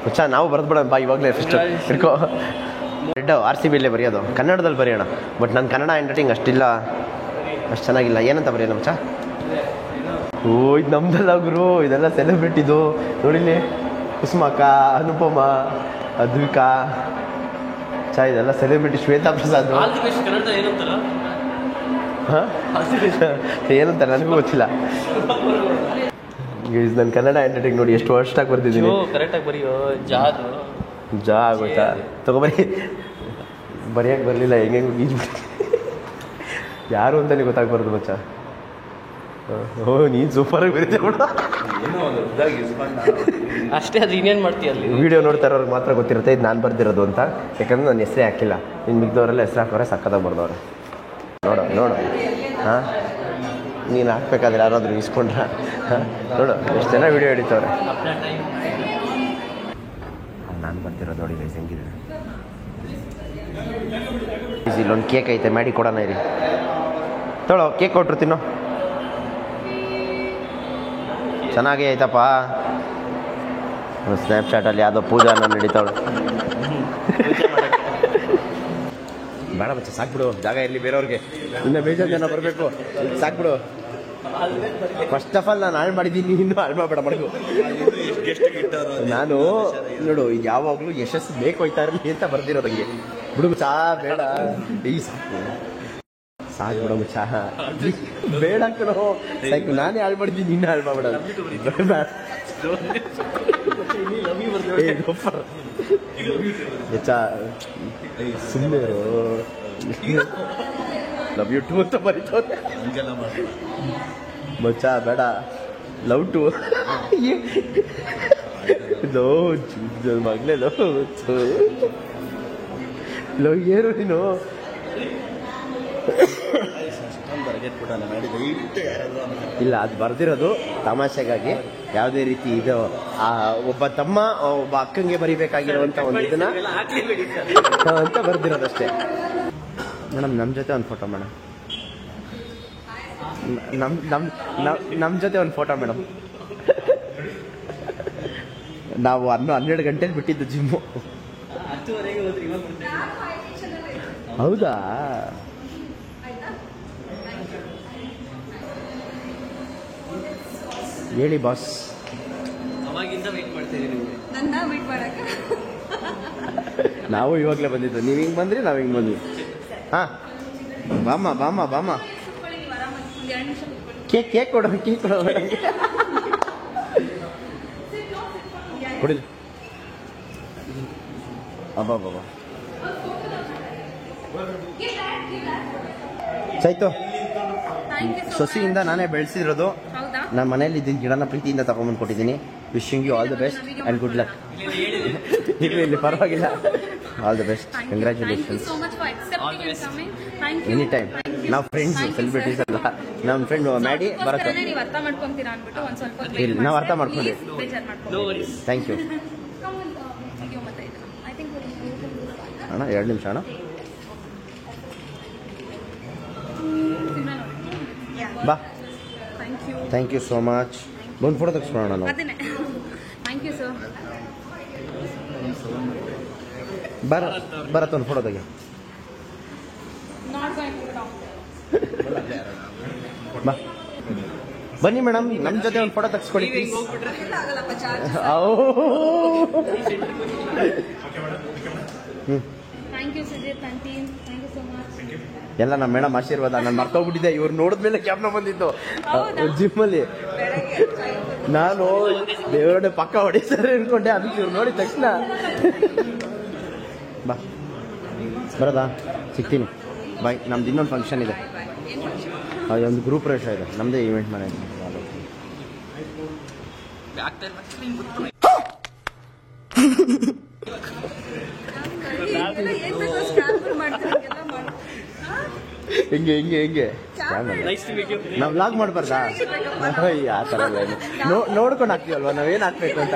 B: ಮುಚ್ಚ, ನಾವು ಬರೆದ್ಬಿಡೋಣ ಬಾ ಇವಾಗಲೇ. ಫಸ್ಟ್ ಇರ್ಕೋ. ರೆಡ್ RCBಯಲ್ಲೇ ಬರೆಯೋದು, ಕನ್ನಡದಲ್ಲಿ ಬರೆಯೋಣ. ಬಟ್ ನನ್ನ ಕನ್ನಡ ಹ್ಯಾಂಡ್ ರೈಟಿಂಗ್ ಅಷ್ಟಿಲ್ಲ, ಅಷ್ಟು ಚೆನ್ನಾಗಿಲ್ಲ. ಏನಂತ ಬರೆಯೋಣ ಮುಚ್ಚ? ಓ, ಇದು ನಮ್ದಲ್ಲ ಗುರು, ಇದೆಲ್ಲ ಸೆಲೆಬ್ರಿಟಿದು. ನೋಡಿಲಿ, ಕುಸುಮಕ್ಕ, ಅನುಪಮ, ಅದ್ವಿಕಾ, ಇದೆಲ್ಲ ಸೆಲೆಬ್ರಿಟಿ. ಶ್ವೇತಾ ಪ್ರಸಾದ್ ಏನಂತ ನನಗೂ ಗೊತ್ತಿಲ್ಲ. ನನ್ನ ಕನ್ನಡ ಹ್ಯಾಂಡ್ ರೈಟಿಂಗ್ ನೋಡಿ ಎಷ್ಟು ವರ್ಷಾಗಿ ಬರ್ತಿದ್ದೀನಿ. ಜಾ ಆಗೋಯ್ತಾ? ತಗೊಬರಿ. ಬರೆಯೋಕ್ಕೆ ಬರಲಿಲ್ಲ, ಹೆಂಗೆ ಈಜ್ಬಿಟ್ಟು ಯಾರು ಅಂತಲೇ ಗೊತ್ತಾಗ್ಬಾರ್ದು ಮಚ್ಚ. ಓ, ನೀನು ಸೂಪರಾಗಿ ಬರೀತೀಯ ಬಿಡು.
C: ಅಷ್ಟೇ, ಅದು ಇನ್ನೇನು ಮಾಡ್ತೀಯ ಅಲ್ಲಿ.
B: ವೀಡಿಯೋ ನೋಡ್ತಾ ಇರೋರಿಗೆ ಮಾತ್ರ ಗೊತ್ತಿರುತ್ತೆ ಇದು ನಾನು ಬರ್ದಿರೋದು ಅಂತ, ಯಾಕಂದ್ರೆ ನಾನು ಹೆಸರೇ ಹಾಕಿಲ್ಲ. ಇನ್ನು ಮಿಗ್ದವರೆಲ್ಲ ಹೆಸರು ಹಾಕೋರೆ ಸಕ್ಕದಾಗಿ ಬರ್ದವ್ರೆ. ನೋಡು ಹಾಂ, ನೀನು ಹಾಕ್ಬೇಕಾದ್ರೆ ಯಾರಾದರೂ ಇಸ್ಕೊಂಡ್ರ? ಹಾಂ, ನೋಡು ಎಷ್ಟು ಜನ ವೀಡಿಯೋ ಹಿಡಿತವ್ರೆ. ನಾನು ಬರ್ತಿರೋದು ನೋಡಿ ಗೈಸ್ ಹೆಂಗಿದೆ. ಇಲ್ಲೊಂದು ಕೇಕ್ ಐತೆ, ಮಾಡಿ ಕೊಡೋಣ ಇರಿ. ತೊಳೋ, ಕೇಕ್ ಕೊಟ್ರು ತಿನ್ನೋ. ಚೆನ್ನಾಗೇ ಐತಪ್ಪ. ಸ್ನ್ಯಾಪ್ಚಾಟಲ್ಲಿ ಯಾವುದೋ ಪೂಜಾನ ನಡೀತಾವಳು. ಬೇಡ ಬಚ್ಚ, ಸಾಕ್ಬಿಡು, ಜಾಗ ಇರಲಿ ಬೇರೆಯವ್ರಿಗೆ. ಇನ್ನೂ ಬೇಜಾರು ಜನ ಬರಬೇಕು, ಸಾಕ್ಬಿಡು. ಫಸ್ಟ್ ಆಫ್ ಆಲ್ ನಾನು ಹಾಳು ಮಾಡಿದ್ದೀನಿ, ಇನ್ನೂ ಹಾಳು ಮಾಡಬೇಡ ಮಡಗು. ನಾನು ನೋಡು, ಯಾವಾಗಲೂ ಯಶಸ್ಸು ಬೇಕು ಹೋಯ್ತಾ ಇರಲಿ ಅಂತ ಬರ್ದಿರೋದಂಗೆ. ಬಿಡು ಚಾ ಬೇಡ, ಸಾಕು ಬಿಡೋ ಚಾ ಬೇಡ ಕಣೋ, ಸಾಕು. ನಾನೇ ಹಾಳು ಮಾಡಿದ್ದೀನಿ, ಇನ್ನೂ ಹಾಳು ಮಾಡಬೇಡ. ಸುಮ್ಮನೆ ಲವ್ ಯು ಟು ಅಂತ ಬರೀತವ್ರೆ. ಮಚ್ಚ ಬೇಡ, ಲವ್ ಟು ಮಗ್ಲೇ ಲವ್ ಏನು ನೀನು? ಇಲ್ಲ, ಅದು ಬರ್ದಿರೋದು ತಮಾಷೆಗಾಗಿ, ಯಾವುದೇ ರೀತಿ ಇದು ಒಬ್ಬ ತಮ್ಮ ಒಬ್ಬ ಅಕ್ಕಂಗೆ ಬರಿಬೇಕಾಗಿರುವಂತ ಒಂದು ಇದನ್ನ ಅಂತ ಬರ್ದಿರೋದಷ್ಟೇ. ಮೇಡಮ್, ನಮ್ಮ ಜೊತೆ ಒಂದು ಫೋಟೋ ಮೇಡಮ್. ನಮ್ಮ ಜೊತೆ ಒಂದು ಫೋಟೋ ಮೇಡಮ್. ನಾವು 12 ಗಂಟೆಲಿ ಬಿಟ್ಟಿದ್ದು ಜಿಮ್ಮು. ಹೌದಾ? ಹೇಳಿ ಬಾಸ್. ನಾವು ಇವಾಗಲೇ ಬಂದಿದ್ದು, ನೀವು ಹಿಂಗೆ ಬಂದ್ರಿ, ನಾವು ಹಿಂಗೆ ಬಂದ್ವಿ. ಹಾಂ, ಬಾಮ ಬಾಮ ಬಾಮ ಕೇಕ್ ಕೊಡು ಕೊಡಿಲ್ಲ ಅಬ್ಬಾ ಬಾಬಾ ಚೈತು ಸೊಸೆಯಿಂದ ನಾನೇ ಬೆಳೆಸಿರೋದು ನಮ್ಮ ಮನೇಲಿ ಇದ್ದಿದ್ದ ಗಿಡನ ಪ್ರೀತಿಯಿಂದ ತಗೊಂಡ್ಬಂದು ಕೊಟ್ಟಿದ್ದೀನಿ. Wishing you all the best and good luck. ಇಲ್ಲಿ ಪರವಾಗಿಲ್ಲ. All the best, congratulations. Any time. ನಾವು ಫ್ರೆಂಡ್ಸ್, ಸೆಲೆಬ್ರಿಟೀಸ್ ಅಲ್ಲ. ನಮ್ಮ ಫ್ರೆಂಡ್ ಮ್ಯಾಡಿ ಬರುತ್ತೆ. ಇಲ್ಲ, ನಾವು ಅರ್ಥ ಮಾಡ್ಕೊಂಡ್ವಿ. ಥ್ಯಾಂಕ್ ಯು ಅಣ್ಣ. 2 ನಿಮಿಷ ಅಣ್ಣ. ಬಾ. Thank you so much. ಒಂದು ಫೋಟೋ ತೆಗೆಸ್ಕೊಳ್ಳೋಣ ನಾವು. ಬರತ್ತ ಒಂದು ಫೋಟೋ ತೆಗೆ. ಬಾ ಬನ್ನಿ ಮೇಡಮ್, ನಮ್ಮ ಜೊತೆ ಒಂದು ಫೋಟೋ ತೆಗೆಸ್ಕೊಳ್ಳಿ ಪ್ಲೀಸ್. ಎಲ್ಲ ನಮ್ಮ ಮೇಡಮ್ ಆಶೀರ್ವಾದ. ನಾನು ಮರ್ತೋಗ್ಬಿಟ್ಟಿದ್ದೆ, ಇವ್ರು ನೋಡಿದ್ಮೇಲೆ ಕ್ಯಾಬ್ನ ಬಂದಿದ್ದು ಜಿಮ್ಮಲ್ಲಿ. ನಾನು ದೇವರೇ ಪಕ್ಕ ಹೊಡಿತಾರೆ ಅನ್ಕೊಂಡೆ, ಅದಕ್ಕೆ ಇವ್ರು ನೋಡಿದ ತಕ್ಷಣ ಬಾ ಬರೋದಾ, ಸಿಗ್ತೀನಿ ಬಾಯ್. ನಮ್ದು ಇನ್ನೊಂದು ಫಂಕ್ಷನ್ ಇದೆ, ಒಂದು ಗ್ರೂಪ್ ಪ್ರವೇಶ ಇದೆ, ನಮ್ಮದೇ ಈವೆಂಟ್ ಮನೆ. ಹೆಂಗೆ ಹೆಂಗೆ ಹೆಂಗೆ ನಾವು ವ್ಲಾಗ್ ಮಾಡಬಾರ್ದಾ? ಆ ಥರ ಎಲ್ಲ ನೋಡ್ಕೊಂಡು ಹಾಕ್ತೀವಲ್ವಾ ನಾವೇನು ಹಾಕ್ಬೇಕು ಅಂತ.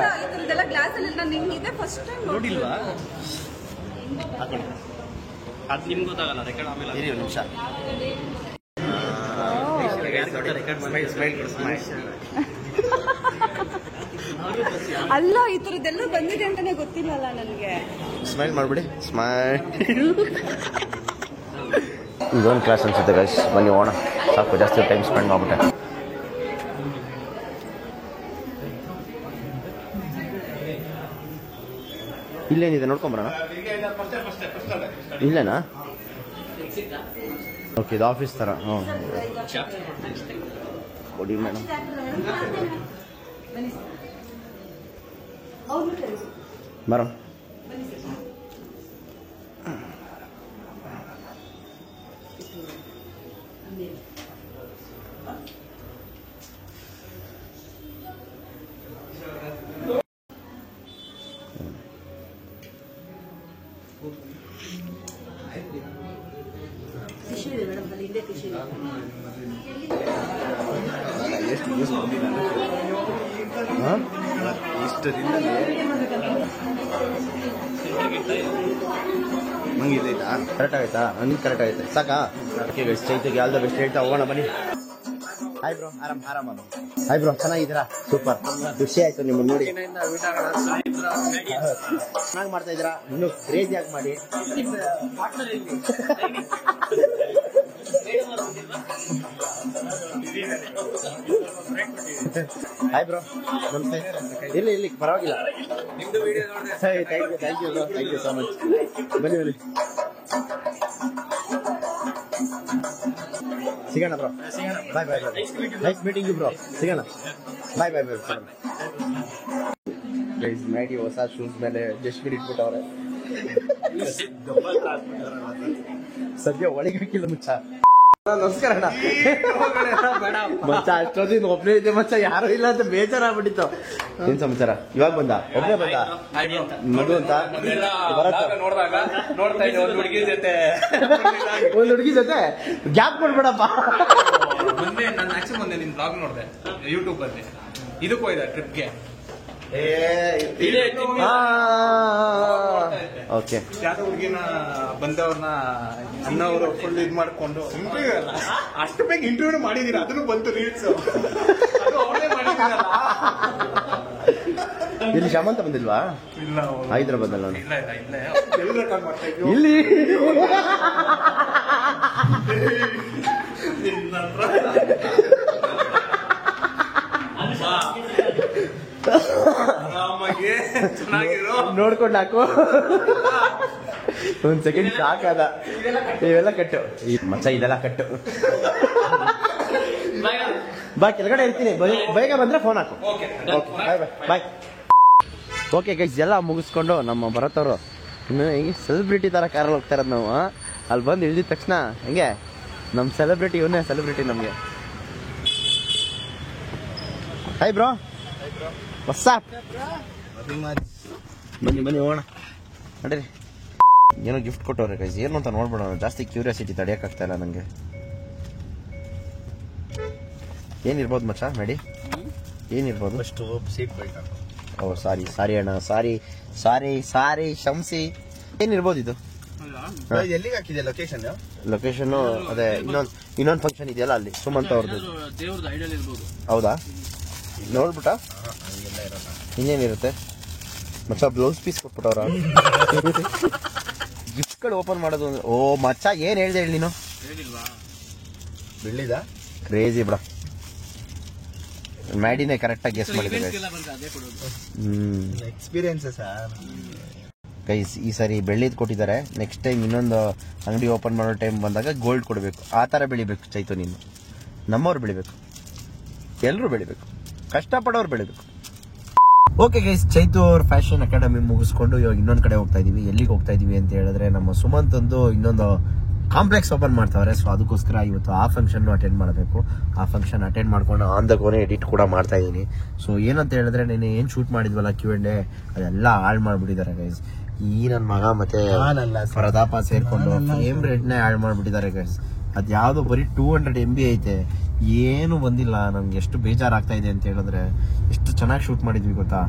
C: ಅದು ನಿಮ್ಗೆ ಗೊತ್ತಾಗಲ್ಲ, ರೆಕಾರ್ಡ್ ಆಮೇಲೆ.
B: ಒಂದು ನಿಮಿಷ.
D: ಅಲ್ಲ, ಈ ಥರದ್ದೆಲ್ಲ ಬಂದಿದೆ ಅಂತಾನೆ ಗೊತ್ತಿಲ್ಲಲ್ಲ ನನಗೆ.
B: ಸ್ಮೈಲ್ ಮಾಡ್ಬಿಡಿ, ಸ್ಮೈಲ್. ಇದೊಂದು ಕ್ಲಾಸ್ ಅನ್ಸುತ್ತೆ ಗೈಸ್, ಬನ್ನಿ ಹೋಗೋಣ. ಸಾಕು, ಜಾಸ್ತಿ ಟೈಮ್ ಸ್ಪೆಂಡ್ ಮಾಡ್ಬಿಟ್ಟೆ. ಇಲ್ಲೇನಿದೆ ನೋಡ್ಕೊಂಬರೋಣ. ಇಲ್ಲೇನಾ? ಓಕೆ, ಇದು ಆಫೀಸ್ ಥರ. ಹ್ಞೂ ಕೊಡಿ ಮೇಡಮ್. ಬರೋ. ನಂಗೆ ಇದಾಯ್ತಾ? ಕರೆಕ್ಟ್ ಆಯ್ತಾ? ನಿಮ್ಗೆ ಕರೆಕ್ಟ್ ಆಯ್ತಾ? ಸಾಕಾ? ಓಕೆ ಗೈಸ್, ಚೈತಿಗೆ ಆಲ್ ದ ಬೆಸ್ಟ್ ಹೇಳ್ತಾ ಹೋಗೋಣ ಬನ್ನಿ. ಹಾಯ್ ಬ್ರೋ, ಆರಾಮ. ಹಾಯ್ ಬ್ರೋ, ಚೆನ್ನಾಗಿದ್ದೀರಾ? ಸೂಪರ್, ಖುಷಿ ಆಯ್ತು ನಿಮ್ಮನ್ನು ನೋಡಿ. ಚೆನ್ನಾಗಿ ಮಾಡ್ತಾ ಇದ್ದೀರಾ, ಇನ್ನೂ ಕ್ರೇಜಿಯಾಗಿ ಮಾಡಿ. ಹಾಯ್ ಬ್ರೋ, ನಮಸ್ತೆ. ಇಲ್ಲಿ ಪರವಾಗಿಲ್ಲ. Thank you so much. ಬನ್ನಿ ಸಿಗೋಣ bro. Bye. Nice meeting you bro. ಸಿಗೋಣ. ಬಾಯ್. ಗೈಸ್, ಮ್ಯಾಡಿ ಹೊಸ ಶೂಸ್ ಮೇಲೆ ಜಸ್ಟ್ ಇಟ್ಬಿಟ್ಟವ್ರೆ. ಸದ್ಯ ಒಳಗೆ ಹಾಕಿಲ್ಲ ಮುಚ್ಚ. ನಮಸ್ಕಾರ ಅಣ್ಣ. ಮಚ್ಚ ಅಷ್ಟೊಂದಿನ ಒಬ್ಬನೇ ಇದೆ ಮಚ್ಚ, ಯಾರು ಇಲ್ಲ ಅಂತ ಬೇಜಾರಾಗ್ಬಿಟ್ಟಿತ್ತು. ಏನ್ ಸಮಾಚಾರ? ಇವಾಗ ಒಬ್ಬನೇ ಬಂದ ಮಧು ಅಂತ ಒಂದು ಹುಡುಗಿ ಜೊತೆ ಗ್ಯಾಪ್ ಕೊಡ್ಬೇಡಪ್ಪ.
E: ಮೊನ್ನೆ ನಿನ್ ಬ್ಲಾಗ್ ನೋಡಿದೆ ಯೂಟ್ಯೂಬ್ ಅಲ್ಲಿ. ಇದಕ್ಕೂ ಇದೆ ಟ್ರಿಪ್ಗೆ.
B: ಓಕೆ,
E: ಯಾವ್ದೋ ಹುಡುಗಿನ ಬಂದವ್ರನ್ನ ಅನ್ನೋರು ಫುಲ್ ಇದ್ ಮಾಡ್ಕೊಂಡು ಇಂಟರ್ವ್ಯೂ ಅಲ್ಲ, ಅಷ್ಟು ಬೇಗ ಇಂಟರ್ವ್ಯೂ ಮಾಡಿದೀರ, ಅದನ್ನು ಬಂತು ರೀಲ್ಸ್.
B: ಇಲ್ಲಿ ಶಮಂತ ಬಂದಿಲ್ವಾ?
E: ಇಲ್ಲ,
B: ಹೈದ್ರಾಬಾದ್ ಅಲ್ಲ.
E: ಇಲ್ಲಿ
B: ನೋಡ್ಕೊಂಡು ಹಾಕು. ಒಂದ್ ಸೆಕೆಂಡ್ ಶಾಕ್ ಆದ. ಇವೆಲ್ಲ ಕಟ್ಟು ಮಚ್ಚ, ಇದೆಲ್ಲ ಕಟ್ಟು. ಬಾ ಕೆಳಗಡೆ ಇರ್ತೀನಿ, ಬೇಗ ಬಂದ್ರೆ ಫೋನ್ ಹಾಕು. ಬಾಯ್ ಬಾಯ್ ಬಾಯ್. ಓಕೆ ಗೈಸ್, ಎಲ್ಲ ಮುಗಿಸ್ಕೊಂಡು ನಮ್ಮ ಭರತ್ ಅವರು ಇನ್ನು ಹಿಂಗೆ ಸೆಲೆಬ್ರಿಟಿ ಥರ ಕಾರಲ್ಲಿ ಹೋಗ್ತಾ ಇರೋದು ನಾವು. ಅಲ್ಲಿ ಬಂದು ಇಳಿದಿದ ತಕ್ಷಣ ಹೆಂಗೆ ನಮ್ಮ ಸೆಲೆಬ್ರಿಟಿ, ಇವನ್ನೇ ಸೆಲೆಬ್ರಿಟಿ ನಮಗೆ. Hi bro, WhatsApp. ಬನ್ನಿ ಬನ್ನಿ ಹೋಗೋಣ ನಡೀರಿ. ಏನೋ ಗಿಫ್ಟ್ ಕೊಟ್ಟವ್ರೆ ಗೈಸ್, ಏನು ಅಂತ ನೋಡ್ಬಿಡೋಣ. ಜಾಸ್ತಿ ಕ್ಯೂರಿಯಾಸಿಟಿ ತಡೆಯೋಕ್ಕಾಗ್ತಾ ಇಲ್ಲ ನನಗೆ. ಏನಿರ್ಬೋದು ಮಚ್ಚ ಮೇಡಿ, ಏನಿರ್ಬೋದು?
E: ಅಷ್ಟು ಸೀಟ್ ಬೆಲ್ಟ್.
B: ಓ ಸಾರಿ ಸಾರಿ ಅಣ್ಣ, ಸಾರಿ ಸಾರಿ ಸಾರಿ ಶಂಸಿ. ಏನಿರ್ಬೋದು ಇದು?
E: ಎಲ್ಲಿಗೆ ಹಾಕಿದೆ ಲೊಕೇಶನ್?
B: ಲೊಕೇಶನ್ ಅದೇ ಇನ್ನೊಂದು ಫಂಕ್ಷನ್ ಇದೆಯಲ್ಲ ಅಲ್ಲಿ, ಸುಮಂತ್ ಅವ್ರದ್ದು.
C: ದೇವ್ರದ್ದು ಐಡಿಯಲ್ ಇರ್ಬೋದು.
B: ಹೌದಾ? ನೋಡ್ಬಿಟ್ಟ ಇನ್ನೇನಿರುತ್ತೆ ಮಚ್ಚ? ಬ್ಲೌಸ್ ಪೀಸ್ ಕೊಟ್ಬಿಟ್ಟವ್ರ. ಗಿಫ್ಟ್ಗಳು ಓಪನ್ ಮಾಡೋದು ಅಂದ್ರೆ ಓ ಮಚ್ಚ, ಏನ್ ಹೇಳ್ದೆ ಹೇಳಿ ನೀನು?
E: ಬೆಳ್ಳಿದ
B: ಕ್ರೇಜಿ ಬಿಡ. ಮ್ಯಾಡಿನೇ ಕರೆಕ್ಟಾಗಿ ಗೆಸ್ ಮಾಡಿದ್ರೆ
E: ಎಕ್ಸ್ಪೀರಿಯನ್ಸ್
B: ಗೈಸ್. ಈ ಸಾರಿ ಬೆಳ್ಳಿದ್ ಕೊಟ್ಟಿದ್ದಾರೆ. ನೆಕ್ಸ್ಟ್ ಟೈಮ್ ಇನ್ನೊಂದು ಅಂಗಡಿ ಓಪನ್ ಮಾಡೋ ಟೈಮ್ ಬಂದಾಗ ಗೋಲ್ಡ್ ಕೊಡಬೇಕು. ಆ ಥರ ಬೆಳಿಬೇಕು ಚೈತು ನೀನು. ನಮ್ಮವ್ರು ಬೆಳಿಬೇಕು, ಎಲ್ಲರೂ ಬೆಳಿಬೇಕು, ಕಷ್ಟಪಡೋರು ಬೆಳಿಬೇಕು. ಓಕೆ ಗೈಸ್, ಚೈತು ಅವ್ರ ಫ್ಯಾಷನ್ ಅಕಾಡೆಮಿ ಮುಗಿಸ್ಕೊಂಡು ಇವಾಗ ಇನ್ನೊಂದು ಕಡೆ ಹೋಗ್ತಾ ಇದೀವಿ. ಎಲ್ಲಿಗೆ ಹೋಗ್ತಾ ಇದೀವಿ ಅಂತ ಹೇಳಿದ್ರೆ, ನಮ್ಮ ಸುಮಂತ್ ಒಂದು ಇನ್ನೊಂದು ಕಾಂಪ್ಲೆಕ್ಸ್ ಓಪನ್ ಮಾಡ್ತಾವ್ರೆ. ಸೊ ಅದಕ್ಕೋಸ್ಕರ ಇವತ್ತು ಆ ಫಂಕ್ಷನ್ ಅಟೆಂಡ್ ಮಾಡಬೇಕು. ಆ ಫಂಕ್ಷನ್ ಅಟೆಂಡ್ ಮಾಡ್ಕೊಂಡು ಆನ್ ದ ಗೋನೆ ಎಡಿಟ್ ಕೂಡ ಮಾಡ್ತಾ ಇದ್ದೀನಿ. ಸೊ ಏನಂತ ಹೇಳಿದ್ರೆ, ನೆನೆ ಏನ್ ಶೂಟ್ ಮಾಡಿದ್ವಲ್ಲ Q&A, ಅದೆಲ್ಲ ಹಾಳು ಮಾಡ್ಬಿಟ್ಟಿದ್ದಾರೆ ಗೈಸ್. ಈ ನನ್ನ ಮಗ ಮತ್ತೆ ಪ್ರತಾಪ ಸೇರ್ಕೊಂಡು ಫ್ರೇಮ್ ರೇಟ್ನೇ ಹಾಳು ಮಾಡ್ಬಿಟ್ಟಿದ್ದಾರೆ ಗೈಸ್. ಅದ್ ಯಾವ್ದೋ ಬರೀ 200 MB ಐತೆ, ಏನು ಬಂದಿಲ್ಲ. ನಮ್ಗೆ ಎಷ್ಟು ಬೇಜಾರಾಗ್ತಾ ಇದೆ ಅಂತ ಹೇಳಿದ್ರೆ, ಎಷ್ಟು ಚೆನ್ನಾಗಿ ಶೂಟ್ ಮಾಡಿದ್ವಿ ಗೊತ್ತಾ.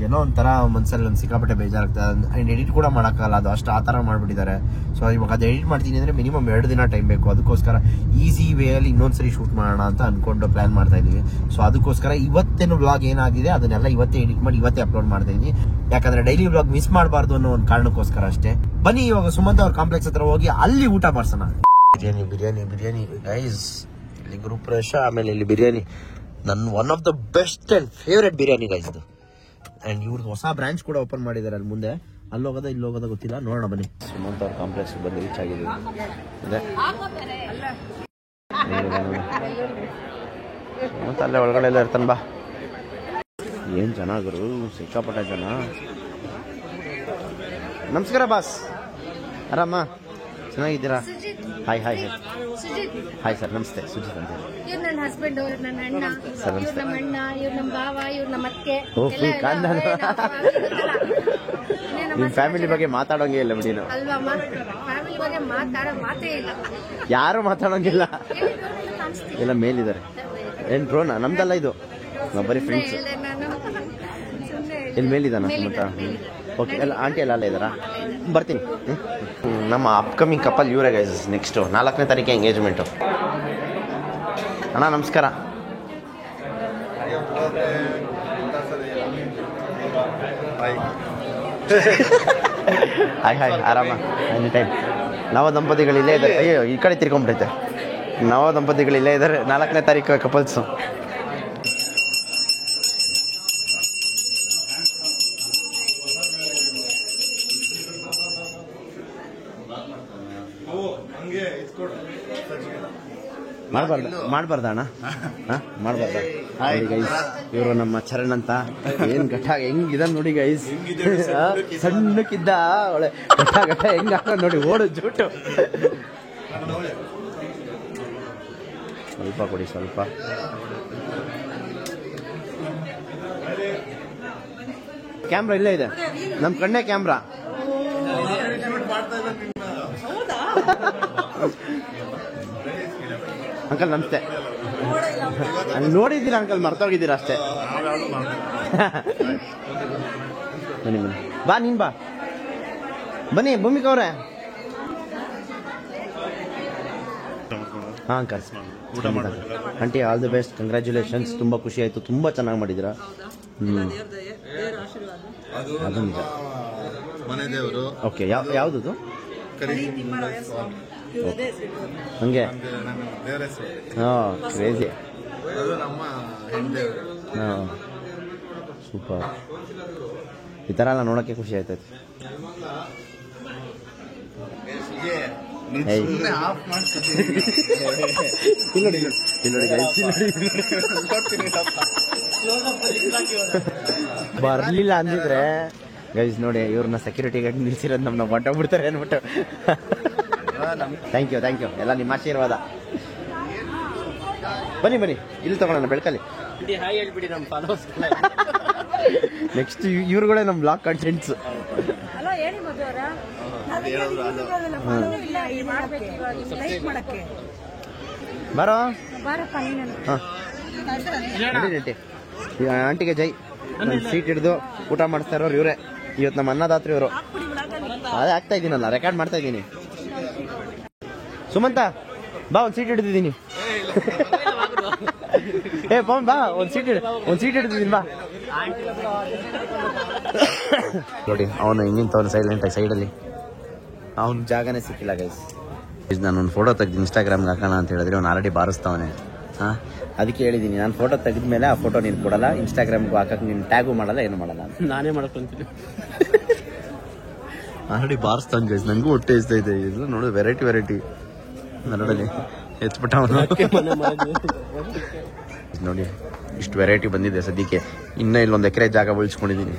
B: ಏನೋ ಒಂಥರ ಮನ್ಸಲ್ಲಿ ಒಂದು ಸಿಕ್ಕಾಪಟ್ಟೆ ಬೇಜಾರಾಗ್ತದೆ. ಅಂಡ್ ಎಡಿಟ್ ಕೂಡ ಮಾಡೋಕ್ಕಲ್ಲ, ಅದು ಅಷ್ಟು ಆ ಥರ ಮಾಡ್ಬಿಟ್ಟಿದ್ದಾರೆ. ಸೊ ಇವಾಗ ಅದು ಎಡಿಟ್ ಮಾಡ್ತೀನಿ ಅಂದರೆ ಮಿನಿಮಮ್ 2 ದಿನ ಟೈಮ್ ಬೇಕು. ಅದಕ್ಕೋಸ್ಕರ ಈಸಿ ವೇಯಲ್ಲಿ ಇನ್ನೊಂದ್ಸರಿ ಶೂಟ್ ಮಾಡೋಣ ಅಂತ ಅನ್ಕೊಂಡು ಪ್ಲಾನ್ ಮಾಡ್ತಾ ಇದೀವಿ. ಸೊ ಅದಕ್ಕೋಸ್ಕರ ಇವತ್ತೇನು ವ್ಲಾಗ್ ಏನಾಗಿದೆ ಅದನ್ನೆಲ್ಲ ಇವತ್ತೇ ಎಡಿಟ್ ಮಾಡಿ ಇವತ್ತೇ ಅಪ್ಲೋಡ್ ಮಾಡ್ತಾ ಇದೀನಿ. ಯಾಕಂದ್ರೆ ಡೈಲಿ ವ್ಲಾಗ್ ಮಿಸ್ ಮಾಡಬಾರ್ದು ಅನ್ನೋ ಒಂದು ಕಾರಣಕ್ಕೋಸ್ಕರ ಅಷ್ಟೇ. ಬನ್ನಿ ಇವಾಗ ಸುಮಂತ್ ಅವ್ರ ಕಾಂಪ್ಲೆಕ್ಸ್ ಹತ್ರ ಹೋಗಿ ಅಲ್ಲಿ ಊಟ ಮಾಡ್ಸೋಣ. ಬಿರಿಯಾನಿ ಬಿರಿಯಾನಿ ಬಿರಿಯಾನಿ ಗೈಸ್. ಇಲ್ಲಿ ಗ್ರೂಪ್ ಪ್ರವೇಶ, ಆಮೇಲೆ ಇಲ್ಲಿ ಬಿರಿಯಾನಿ. ನನ್ನ one of the best and favourite biryani guys ಇದು. ಅಂಡ್ ಇವ್ರದ್ದು ಹೊಸ ಬ್ರಾಂಚ್ ಕೂಡ ಓಪನ್ ಮಾಡಿದ್ದಾರೆ ಅಲ್ಲಿ ಮುಂದೆ. ಅಲ್ಲಿ ಹೋಗೋದ ಇಲ್ಲಿ ಹೋಗೋದ ಗೊತ್ತಿಲ್ಲ, ನೋಡೋಣ ಬನ್ನಿ. ಸುಮಂತ್ ಅವ್ರ ಕಾಂಪ್ಲೆಕ್ಸ್ ಬಂದು ರೀಚ್ ಆಗಿದ್ದೀವಿ. ಸುಮಂತ್ ಅಲ್ಲೇ ಒಳಗಡೆ ಎಲ್ಲ ಇರ್ತಾನೆ. ಬಾ, ಏನ್ ಜನ ಗುರು, ಸಿಕ್ಕಾಪಟ್ಟೆ ಜನ. ನಮಸ್ಕಾರ ಬಾಸ್, ಆರಾಮ? ಚೆನ್ನಾಗಿದ್ದೀರಾ? Hi hi hi hi sir, ನಮಸ್ತೆ. ಸುಜಿತ್ ಅಂತ ಹೇಳಿ.
F: ಇವ್ರು ನನ್ನ ಹಸ್ಬೆಂಡ್, ಇವ್ರು ನನ್ನ ಅಣ್ಣ,
B: ಸರ್
F: ಇವ್ರು ನಮ್ಮ ಅಣ್ಣ, ಇವ್ರು ನಮ್ಮ ಭಾವ, ಇವ್ರು ನಮ್ಮ ಅತ್ತೆ.
B: ನಿಮ್ಮ ಫ್ಯಾಮಿಲಿ ಬಗ್ಗೆ ಮಾತಾಡೋಂಗೇ ಇಲ್ಲ ಬಿಡಿ. ನಾವು
F: ಅಲ್ವಮ್ಮ, ಫ್ಯಾಮಿಲಿ ಬಗ್ಗೆ ಮಾತಾಡೋ ಮಾತೇ ಇಲ್ಲ.
B: ಯಾರು ಮಾತಾಡೋಂಗಿಲ್ಲ, ಎಲ್ಲ ಮೇಲಿದ್ದಾರೆ. ಏನ್ ಡ್ರೋನಾ? ನಮ್ದಲ್ಲ ಇದು, ನಾವು ಬರೀ ಫ್ರೆಂಡ್ಸ್. ಇಲ್ಲಿ ಮೇಲಿದ್ದಾನ ಸುಮಂತ? ಓಕೆ, ಎಲ್ಲ ಆಂಟಿ ಎಲ್ಲ ಇದ್ದಾರಾ? ಬರ್ತೀನಿ. ನಮ್ಮ ಅಪ್ಕಮಿಂಗ್ ಕಪಲ್ ಇವರೇ ಗೈಸ್. ನೆಕ್ಸ್ಟ್ 4ನೇ ತಾರೀಕು ಎಂಗೇಜ್ಮೆಂಟು. ಅಣ್ಣ ನಮಸ್ಕಾರ. ಹಾಯ್ ಹಾಯ್, ಆರಾಮ? Any time. ನವ ದಂಪತಿಗಳು ಇಲ್ಲೇ ಇದ್ದಾರೆ. ಅಯ್ಯೋ, ಈ ಕಡೆ ತಿರ್ಕೊಂಡ್ಬಿಟ್ಟೈತೆ. ನವ ದಂಪತಿಗಳು ಇಲ್ಲೇ ಇದ್ದಾರೆ. 4ನೇ ತಾರೀಕು ಕಪಲ್ಸು. ಮಾಡ್ಬಾರ್ದ ಅಣ್ಣ? ಮಾಡ್ಬಾರ್ದ? ನೋಡಿ ಗೈಸ್, ಇವರು ನಮ್ಮ ಚರಣ್ ಅಂತ. ಏನ್ ಘಟ ಹೆಂಗಿದ ನೋಡಿ ಗೈಸ್. ಸಣ್ಣಕ್ಕಿದ್ದ ಒಳ್ಳೆ ಘಟ ಘಟ ಹೆಂಗ ನೋಡಿ, ಓಡು ಜೂಟು. ಸ್ವಲ್ಪ ಕೊಡಿ, ಸ್ವಲ್ಪ. ಕ್ಯಾಮ್ರಾ ಇಲ್ಲೇ ಇದೆ, ನಮ್ ಕಣ್ಣೇ ಕ್ಯಾಮ್ರಾ. ಅಂಕಲ್ ನಮಸ್ತೆ. ನೋಡಿದ್ದೀರಾ ಅಂಕಲ್? ಮರ್ತೋಗಿದ್ದೀರಾ ಅಷ್ಟೇ. ಬನ್ನಿ ಬನ್ನಿ, ಬಾ ನೀನ್ ಬಾ. ಬನ್ನಿ ಭೂಮಿಕಾ ಅವ್ರೆ. ಹಾಂ uncle, aunty all the best, congratulations. ತುಂಬ ಖುಷಿ ಆಯಿತು, ತುಂಬ ಚೆನ್ನಾಗಿ ಮಾಡಿದ್ದೀರಾ. ಅದು ನಿಜ.
E: ಮನೆ ದೇವರು.
B: ಓಕೆ, ಯಾವ್ದು? ಹಂಗೆ. ಹಾಂ, ಕ್ರೇಜಿ. ಹಾಂ, ಸೂಪರ್. ಈ ಥರ ಎಲ್ಲ ನೋಡೋಕ್ಕೆ ಖುಷಿ ಆಯ್ತೈತೆ.
E: ಆಫ್ ಮಾಡ್ತೀನಿ
B: ಬರ್ಲಿಲ್ಲ ಅಂದಿದ್ರೆ ಗೈಸ್ ನೋಡಿ ಇವ್ರನ್ನ ಸೆಕ್ಯೂರಿಟಿ ಗಾರ್ಡ್ ನಿಲ್ಸಿರೋದು ನಮ್ಮನ್ನ ಹೊಂಟೋಗ್ಬಿಡ್ತಾರೆ ಅಂದ್ಬಿಟ್ಟು. ಥ್ಯಾಂಕ್ ಯು ಎಲ್ಲ ನಿಮ್ಮ ಆಶೀರ್ವಾದ. ಬನ್ನಿ ಇಲ್ಲಿ ತಗೊಳ್ಳೋಣ ಬೆಳ್ಕಲ್ಲಿ.
C: ಹಾಯ್ ಹೇಳ್ಬಿಡಿ ನಮ್ಮ ಫಾಲೋವರ್ಸ್.
B: ನೆಕ್ಸ್ಟ್ ಇವ್ರುಗಳೇ ನಮ್ಮ ಬ್ಲಾಗ್ ಕಂಟೆಂಟ್ಸ್.
D: ಹಲೋ ಹೇಳಿ ಮಧು ಅವರ
B: ಬರೋ
D: ಬಾರಪ್ಪ ನೀನು.
B: ಆಂಟಿಗೆ ಜೈ. ಸೀಟ್ ಹಿಡಿದು ಊಟ ಮಾಡಿಸ್ತಾ ಇರೋರು ಇವರೇ. ಇವತ್ತು ನಮ್ಮ ಅನ್ನದಾತ್ರಿ ಇವರು. ಅದೇ ಆಗ್ತಾ ಇದ್ದೀನಲ್ಲ, ರೆಕಾರ್ಡ್ ಮಾಡ್ತಾ ಇದ್ದೀನಿ. ಸುಮಂತ ಬಾ, ಒಂದು ಸೀಟ್ ಹಿಡಿದಿದ್ದೀನಿ. ಏ ಪವನ್ ಬಾ, ಒಂದು ಸೀಟ್ ಹಿಡಿದಿದ್ದೀನಿ ಬಾ. ನೋಡಿ ಅವನು ಹಿಂಗಿಂತವನು ಸೈಲೆಂಟಾಗಿ ಸೈಡಲ್ಲಿ. ಅವನ ಜಾಗನೇ ಸಿಕ್ಕಿಲ್ಲ ಗೈಸ್. ನಾನು ಒಂದು ಫೋಟೋ ತೆಗೆದು ಇನ್ಸ್ಟಾಗ್ರಾಮ್ಗೆ ಹಾಕೋಣ ಅಂತ ಹೇಳಿದ್ರೆ ಅವ್ನು ಆಲ್ರೆಡಿ ಬಾರಿಸ್ತಾವನೆ. ಹಾಂ, ಅದಕ್ಕೆ ಹೇಳಿದ್ದೀನಿ, ನಾನು ಫೋಟೋ ತೆಗೆದ ಮೇಲೆ ಆ ಫೋಟೋ ನೀನು ಕೊಡಲ್ಲ, ಇನ್ಸ್ಟಾಗ್ರಾಮ್ಗೂ ಹಾಕಕ್ಕೆ ನೀನು ಟ್ಯಾಗು ಮಾಡಲ್ಲ, ಏನು ಮಾಡಲ್ಲ.
C: ನಾನೇ ಮಾಡ್ಕೊಂತೀನಿ.
B: Already ಬಾರಿಸ್ತಾನೆ guys. ನನಗೂ ಹೊಟ್ಟೆ ಇಷ್ಟ ಇದೆ. ಇದು ನೋಡು ವೆರೈಟಿ ನೋಡಲಿ ಎತ್ಬಿಟ್ಟ ಅವನು. ನೋಡಿ ಇಷ್ಟು ವೆರೈಟಿ ಬಂದಿದೆ ಸದ್ಯಕ್ಕೆ. ಇನ್ನೂ ಇಲ್ಲೊಂದು ಎಕರೆ ಜಾಗ ಉಳಿಸ್ಕೊಂಡಿದ್ದೀನಿ.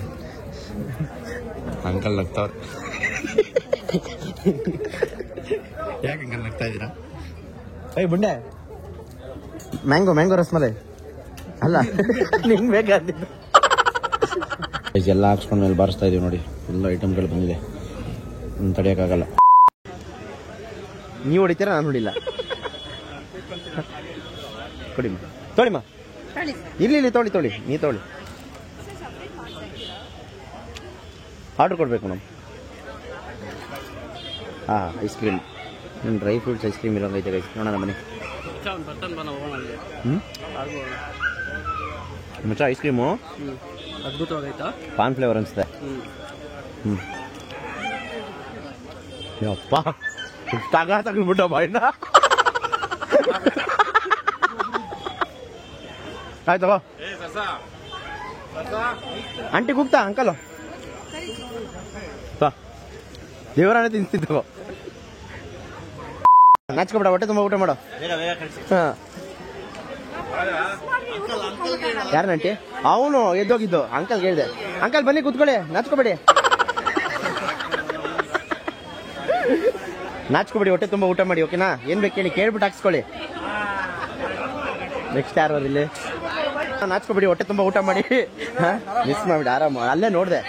B: ಅಂಕಲ್ ನಗ್ತಾವ್ರೆ. ಯಾಕೆ ಅಂಕಲ್ ನಗ್ತಾ ಇದ್ದೀರಾ? ಏಯ್ ಬುಂಡೆ, ಮ್ಯಾಂಗೋ ರಸ್ಮಲೈ ಅಲ್ಲ ನಿಂಗೆ ಬೇಕಾದಿದ್ದು. ಎಲ್ಲ ಹಾಕ್ಸ್ಕೊಂಡ್ ಮೇಲೆ ಬಾರಿಸ್ತಾ ಇದೀವಿ ನೋಡಿ. ಎಲ್ಲ ಐಟಮ್ಗಳು ಬಂದಿದೆ, ತಡೆಯೋಕ್ಕಾಗಲ್ಲ. ನೀವು ಹೊಡಿತೀರಾ, ನಾನು ಹೊಡಿಲ್ಲ. ಕೊಡಿಮ್ಮ, ತೊಳಿಮ್ಮ. ಇಲ್ಲಿ ತೊಳಿ ನೀ ತೊಳಿ. ಆರ್ಡರ್ ಕೊಡ್ಬೇಕು ನಾವು. Ice cream, dry fruits ice cream ಇರೋಂಗೈತೆ ಗೈಸ್. ನೋಡೋಣ ಬನ್ನಿ. ಮಚ್ಚ ಐಸ್ ಕ್ರೀಮು
C: ಅದ್ಭುತವಾಗೈತಾ?
B: ಪಾನ್ ಫ್ಲೇವರ್ ಅನ್ಸುತ್ತೆ. ಯಪ್ಪ ತಗೊಂಡ್ಬಿಟ್ಟ ಬಾಯಿನ. ಆಯ್ತವ ಆಂಟಿ ಕೂಗ್ತಾ ಅಂಕಲು ದೇವರಾನೇ ತಿನ್ಸ್ತಿದ್ದವ. ನಾಚ್ಕೊಬೇಡ, ಹೊಟ್ಟೆ ತುಂಬ ಊಟ ಮಾಡೋ. ಯಾರನಂಟಿ? ಅವನು ಎದ್ದೋಗಿದ್ದು. ಅಂಕಲ್ ಹೇಳಿದೆ, ಅಂಕಲ್ ಬನ್ನಿ ಕೂತ್ಕೊಳ್ಳಿ, ನಾಚ್ಕೋಬೇಡಿ, ಹೊಟ್ಟೆ ತುಂಬ ಊಟ ಮಾಡಿ, ಓಕೆನಾ? ಏನ್ ಬೇಕು ಹೇಳಿ, ಕೇಳ್ಬಿಟ್ಟು ಹಾಕ್ಸ್ಕೊಳ್ಳಿ. ನೆಕ್ಸ್ಟ್ ಯಾರು ಇಲ್ಲಿ? ನಾಚ್ಕೋಬೇಡಿ, ಹೊಟ್ಟೆ ತುಂಬ ಊಟ ಮಾಡಿ. ಮಿಸ್ ಮಾಡ್ಬಿಡಿ, ಆರಾಮ. ಅಲ್ಲೇ ನೋಡ್ದೆ.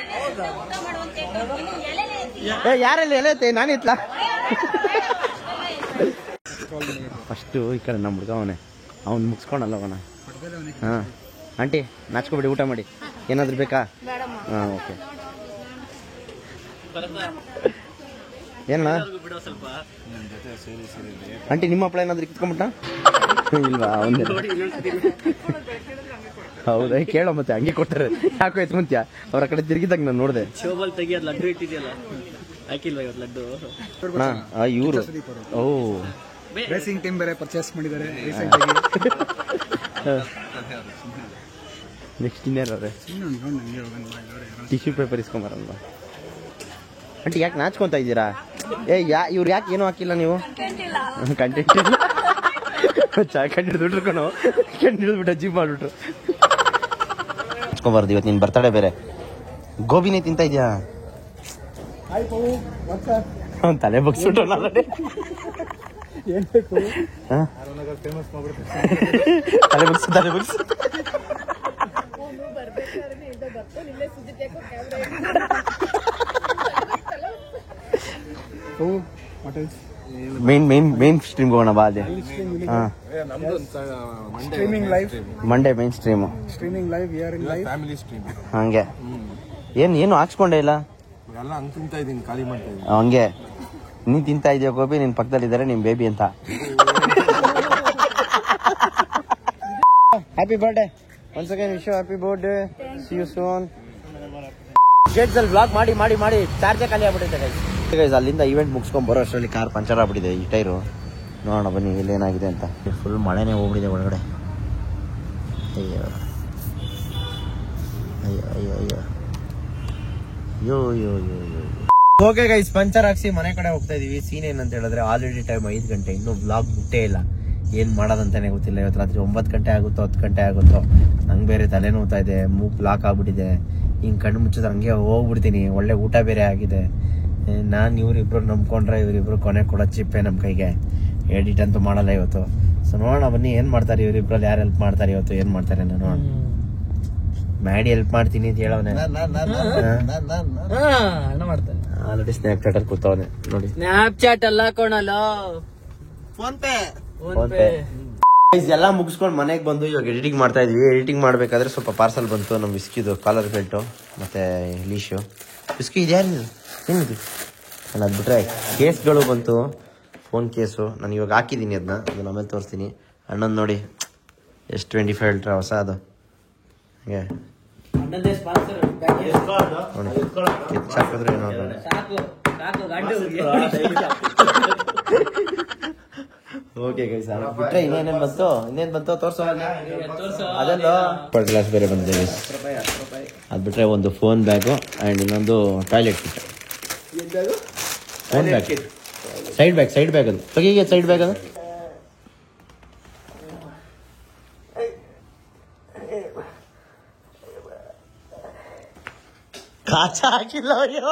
B: ಯಾರೆಲ್ಲ ಎಲೆ ಐತೆ? ನಾನು ಇತ್ಲಾ ಫಸ್ಟು ಈ ಕಡೆ ನಮ್ಮ ಹುಡುಗ ಅವನೇ, ಅವ್ನು ಮುಗಿಸ್ಕೊಂಡಲ್ಲ ಅವನ. ಹಾಂ ಆಂಟಿ ನಾಚ್ಕೋಬೇಡಿ, ಊಟ ಮಾಡಿ. ಏನಾದ್ರು ಬೇಕಾ? ಹಾಂ ಓಕೆ. ಏನಣ್ಣ ಆಂಟಿ, ನಿಮ್ಮ ಹಪ್ಪಳ ಏನಾದ್ರು ಕಿತ್ಕೊಂಬಿಟ್ಟ? ಇಲ್ವಾ? ಅವನೇ. ಹೌದಾ? ಕೇಳೋ ಮತ್ತೆ, ಹಂಗೆ ಕೊಡ್ತಾರೆ. ಯಾಕೋ ಎತ್ಕೊಂತೀಯ? ಅವ್ರ ಕಡೆ ತಿರುಗಿದಾಗ ನಾನು ನೋಡಿದೆ.
C: ಶೋಬಲ್ ತೆಗಿ, ಅದು ಲಡ್ಡು ಇಟ್ಟಿದೆಯಲ್ಲ, ಹಾಕಿಲ್ವ ಇವತ್ತು ಲಡ್ಡು?
B: ಇವರು ಓ
A: ರೇಸಿಂಗ್ ಟೀಮ್ ಬೇರೆ ಪರ್ಚೇಸ್ ಮಾಡಿದ್ದಾರೆ ರೀಸೆಂಟ್ ಆಗಿ.
B: ನೆಕ್ಸ್ಟ್ ಇನ್ನೇನವ್ರೆ? ಟಿಶ್ಯೂ ಪೇಪರ್ ಇಸ್ಕೊಂಬರಲ್ವಾ? ಆಂಟಿ ಯಾಕೆ ನಾಚ್ಕೊಂತ ಇದ್ದೀರಾ? ಇವ್ರು ಯಾಕೆ ಏನೂ ಹಾಕಿಲ್ಲ ನೀವು? ಕಂಟೆಂಟ್ ಇಲ್ಲ. ಕಂಡು ಹಿಡಿದ್ಬಿಟ್ರು ಕಣೋ, ಕಂಡು ಹಿಡಿದ್ಬಿಟ್ಟು ಅಜ್ಜಿ ಮಾಡ್ಬಿಟ್ರು. ಹಚ್ಕೊಬಾರ್ದು, ಇವತ್ತು ನಿನ್ನ ಬರ್ತಡೇ ಬೇರೆ. ಗೋಬಿನೇ ತಿಂತ ಇದೆಯಾ? ಅವ್ನು ತಲೆ ಬಗ್ಸ್ಬಿಟ್ಟು ತಲೆ ಬಗ್ಸು. ಮೇನ್ ಸ್ಟ್ರೀಮ್ ಹೋಗೋಣ ಬಾ. ಅದೇ
A: streaming live
B: Monday main stream.
A: Streaming live here in live
E: family stream.
B: ಹಂಗೆ ಏನು ಹಾಕ್ಸ್ಕೊಂಡೇ ಇಲ್ಲ.
E: ಎಲ್ಲ ಹಂಗೆ ತಿಂತಾ ಇದ್ದೀನಿ, ಖಾಲಿ ಮಾಡ್ತಾ ಇದ್ದೀನಿ.
B: ಹಂಗೆ ನೀನ್ ತಿಂತಾ ಇದೀಯ ಗೋಬಿ, ನಿನ್ ಪಕ್ಕದಲ್ಲಿದ್ದಾರೆ ನಿಮ್ ಬೇಬಿ ಅಂತ. Happy birthday once again. Wish you happy birthday. See you soon. Gates ಅಲ್ಲಿ ಬ್ಲಾಗ್ ಮಾಡಿ ಮಾಡಿ ಮಾಡಿ ಚಾರ್ಜೇ ಖಾಲಿ ಆಗ್ಬಿಟ್ಟಿದೆ ಗೈಸ್. ಅಲ್ಲಿಂದ ಇವೆಂಟ್ ಮುಗಿಸ್ಕೊಂಡ್ ಬರೋ ಅಷ್ಟರಲ್ಲಿ ಕಾರ್ ಪಂಚರ್ ಆಗ್ಬಿಟ್ಟಿದೆ. ಈ ಟೈರು ನೋಡೋಣ ಬನ್ನಿ ಇಲ್ಲೇನಾಗಿದೆ ಅಂತ. ಫುಲ್ ಮಳೆನೇ ಹೋಗ್ಬಿಟ್ಟಿದೆ ಒಳಗಡೆ. ಅಯ್ಯೋ ಅಯ್ಯೋ ಅಯ್ಯೋ ಅಯ್ಯೋ ಯೋ ಯೋ ಯೋ ಯೋ. ಓಕೆ ಗೈಸ್, ಪಂಚರ್ ಹಾಕ್ಸಿ ಮನೆ ಕಡೆ ಹೋಗ್ತಾ ಇದೀವಿ. ಸೀನ್ ಏನಂತ ಹೇಳಿದ್ರೆ ಆಲ್ರೆಡಿ ಟೈಮ್ 5 ಗಂಟೆ, ಇನ್ನೂ ವ್ಲಾಗ್ ಬಿಟ್ಟೇ ಇಲ್ಲ. ಏನ್ ಮಾಡೋದಂತಾನೆ ಗೊತ್ತಿಲ್ಲ. ಇವತ್ತು ರಾತ್ರಿ 9 ಗಂಟೆ ಆಗುತ್ತೋ 10 ಗಂಟೆ ಆಗುತ್ತೋ. ನಂಗೆ ಬೇರೆ ತಲೆ ನೋವ್ತಾ ಇದೆ, ಮೂಕ್ ಲಾಕ್ ಆಗ್ಬಿಟ್ಟಿದೆ. ಹಿಂಗ್ ಕಣ್ಣು ಮುಚ್ಚಿದ್ರೆ ಹಂಗೆ ಹೋಗ್ಬಿಡ್ತೀನಿ. ಒಳ್ಳೆ ಊಟ ಬೇರೆ ಆಗಿದೆ. ನಾನ್ ಇವ್ರಿಬ್ರು ನಂಬ್ಕೊಂಡ್ರೆ ಇವರಿಬ್ರು ಕೊನೆ ಕೊಡೋ ಚಿಪ್ಪೆ ನಮ್ ಕೈಗೆ. ಎಡಿಟ್ ಅಂತೂ ಮಾಡಲ್ಲ ಇವತ್ತು. ಸೊ ನೋಡೋಣ ಬನ್ನಿ ಏನ್ ಮಾಡ್ತಾರೆ ಇವರಿಬ್ರಲ್ಲಿ, ಯಾರು ಹೆಲ್ಪ್ ಮಾಡ್ತಾರೆ ಇವತ್ತು, ಏನ್ ಮಾಡ್ತಾರೆ ನೋಡೋಣ. ಮ್ಯಾಡಿ ಹೆಲ್ಪ್ ಮಾಡ್ತೀನಿ ಅಂತ ಹೇಳವನೆ. ಆಲ್ರೆಡಿ ಸ್ನ್ಯಾಪ್ ಚಾಟ್ ಅಲ್ಲಿ ಕೂತವನೆ ನೋಡಿ.
C: ಸ್ನ್ಯಾಪ್ ಚಾಟ್ ಅಲ್ಲ ಕೊಣಲ್ಲ,
B: ಫೋನ್ ಪೇ. ಎಲ್ಲ ಮುಗಿಸ್ಕೊಂಡು ಮನೆಗೆ ಬಂದು ಇವಾಗ ಎಡಿಟಿಂಗ್ ಮಾಡ್ತಾ ಇದೀವಿ. ಎಡಿಟಿಂಗ್ ಮಾಡ್ಬೇಕಾದ್ರೆ ಸ್ವಲ್ಪ ಪಾರ್ಸಲ್ ಬಂತು. ನಮ್ ವಿಸ್ಕಿದು ಕಾಲರ್ ಬೆಲ್ಟು ಮತ್ತೆ ಲೀಶು. ವಿಸ್ಕಿ ಇದ್ಯಾರಿದು ಏನಿದು ಅಲ್ಲ, ಅದು ಬಿಟ್ರೆ ಕೇಸ್ಗಳು ಬಂತು. ಫೋನ್ ಕೇಸು ನಾನು ಇವಾಗ ಹಾಕಿದ್ದೀನಿ, ಅದನ್ನ ಆಮೇಲೆ ತೋರಿಸ್ತೀನಿ. ಅಣ್ಣನ್ ನೋಡಿ ಎಷ್ಟು 25 ಹೇಳ್ರ ಹೊಸ ಅದು. ಹಾಗೆ ಹಾಕಿದ್ರೆ ಓಕೆ ಗೈಸ್, ಬಿಟ್ರೆ ಇನ್ನೇನೇನ್ ಬಂತು ತೋರ್ಸೋ. ಅದೆಲ್ಲ ಗ್ಲಾಸ್ ಬೇರೆ ಬಂದಿದೆ. ಅದ್ ಬಿಟ್ರೆ ಒಂದು ಫೋನ್ ಬ್ಯಾಗು ಅಂಡ್ ಇನ್ನೊಂದು toilet kit. Phone bag, side bag ಅದು ತೆಗೀಗೆ. ಸೈಡ್ ಬ್ಯಾಗ್ ಅದು ಕಾಚ ಹಾಕಿಲ್ಲ ಅಯ್ಯೋ.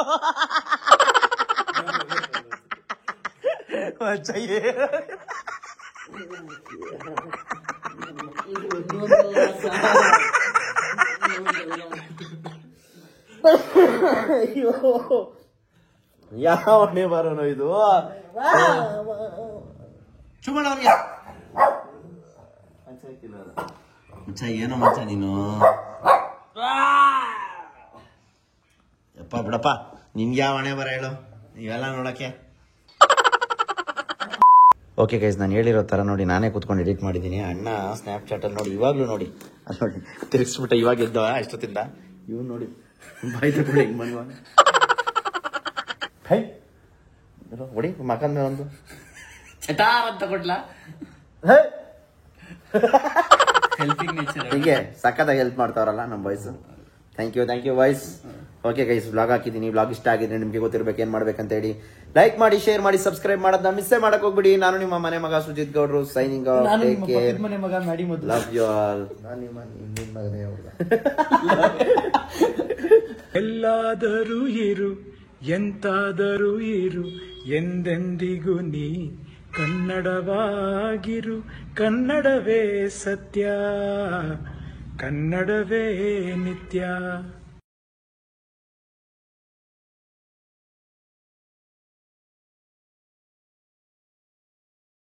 B: ಯಾವನೇ ಬರೋನು ಇದು ಏನೋ ಮಚ್ಚ ನೀನು. ಯಪ್ಪ ಬಿಡಪ್ಪ, ನಿನ್ಗೆ ಯಾವ ಹಣೆ ಬರ ಹೇಳು ಇವೆಲ್ಲ ನೋಡಕ್ಕೆ. ಓಕೆ ಗೈಸ್, ನಾನು ಹೇಳಿರೋ ಥರ ನೋಡಿ ನಾನೇ ಕೂತ್ಕೊಂಡು ಎಡಿಟ್ ಮಾಡಿದ್ದೀನಿ. ಅಣ್ಣ ಸ್ನ್ಯಾಪ್ ಚಾಟಲ್ಲಿ ನೋಡಿ ಇವಾಗಲೂ ನೋಡಿ ಅದು ನೋಡಿ ತಿರ್ಗಿಸ್ಬಿಟ್ಟ. ಇವಾಗ ಎದ್ದವ ಎಷ್ಟೊತ್ತಿಂದ ಇವ್ ನೋಡಿ ಬಾಯ್ತು ಕೂಡ ಹಿಂಗೆ ಬಂದ್ವ. ಹೈ ಹೊಡಿ ಮಕಂದ ಮೇಲೆ ಒಂದು
C: ಚಟಾರ್ ಅಂತ ಕೊಡ್ಲಾ. ಹೆಲ್ಪಿಂಗ್ ನೇಚರ್
B: ಹೀಗೆ ಸಕ್ಕತ್ತಾಗಿ ಹೆಲ್ಪ್ ಮಾಡ್ತಾವ್ರಲ್ಲ ನಮ್ಮ boys. Thank you boys. Okay guys, vlog ಹಾಕಿದ್ದೀನಿ. ವ್ಲಾಗ್ ಇಷ್ಟ ಆಗಿದ್ರೆ ನಿಮಗೆ ಗೊತ್ತಿರ್ಬೇಕು ಏನ್ ಮಾಡ್ಬೇಕಂತ ಹೇಳಿ. ಲೈಕ್ ಮಾಡಿ, ಶೇರ್ ಮಾಡಿ, ಸಬ್ಸ್ಕ್ರೈಬ್ ಮಾಡೋದನ್ನ ಮಿಸ್ಸೇ ಮಾಡಕ್ ಹೋಗ್ಬಿಡಿ. ನಾನು ನಿಮ್ಮ ಮನೆ ಮಗ ಸುಜಿತ್ ಗೌಡ್ರು signing out. Take care, love you all.
E: ಎಲ್ಲಾದರೂ ಇರು, ಎಂತಾದರೂ ಇರು, ಎಂದೆಂದಿಗೂ ನೀ ಕನ್ನಡವಾಗಿರು. ಕನ್ನಡವೇ ಸತ್ಯ, ಕನ್ನಡವೇ ನಿತ್ಯ.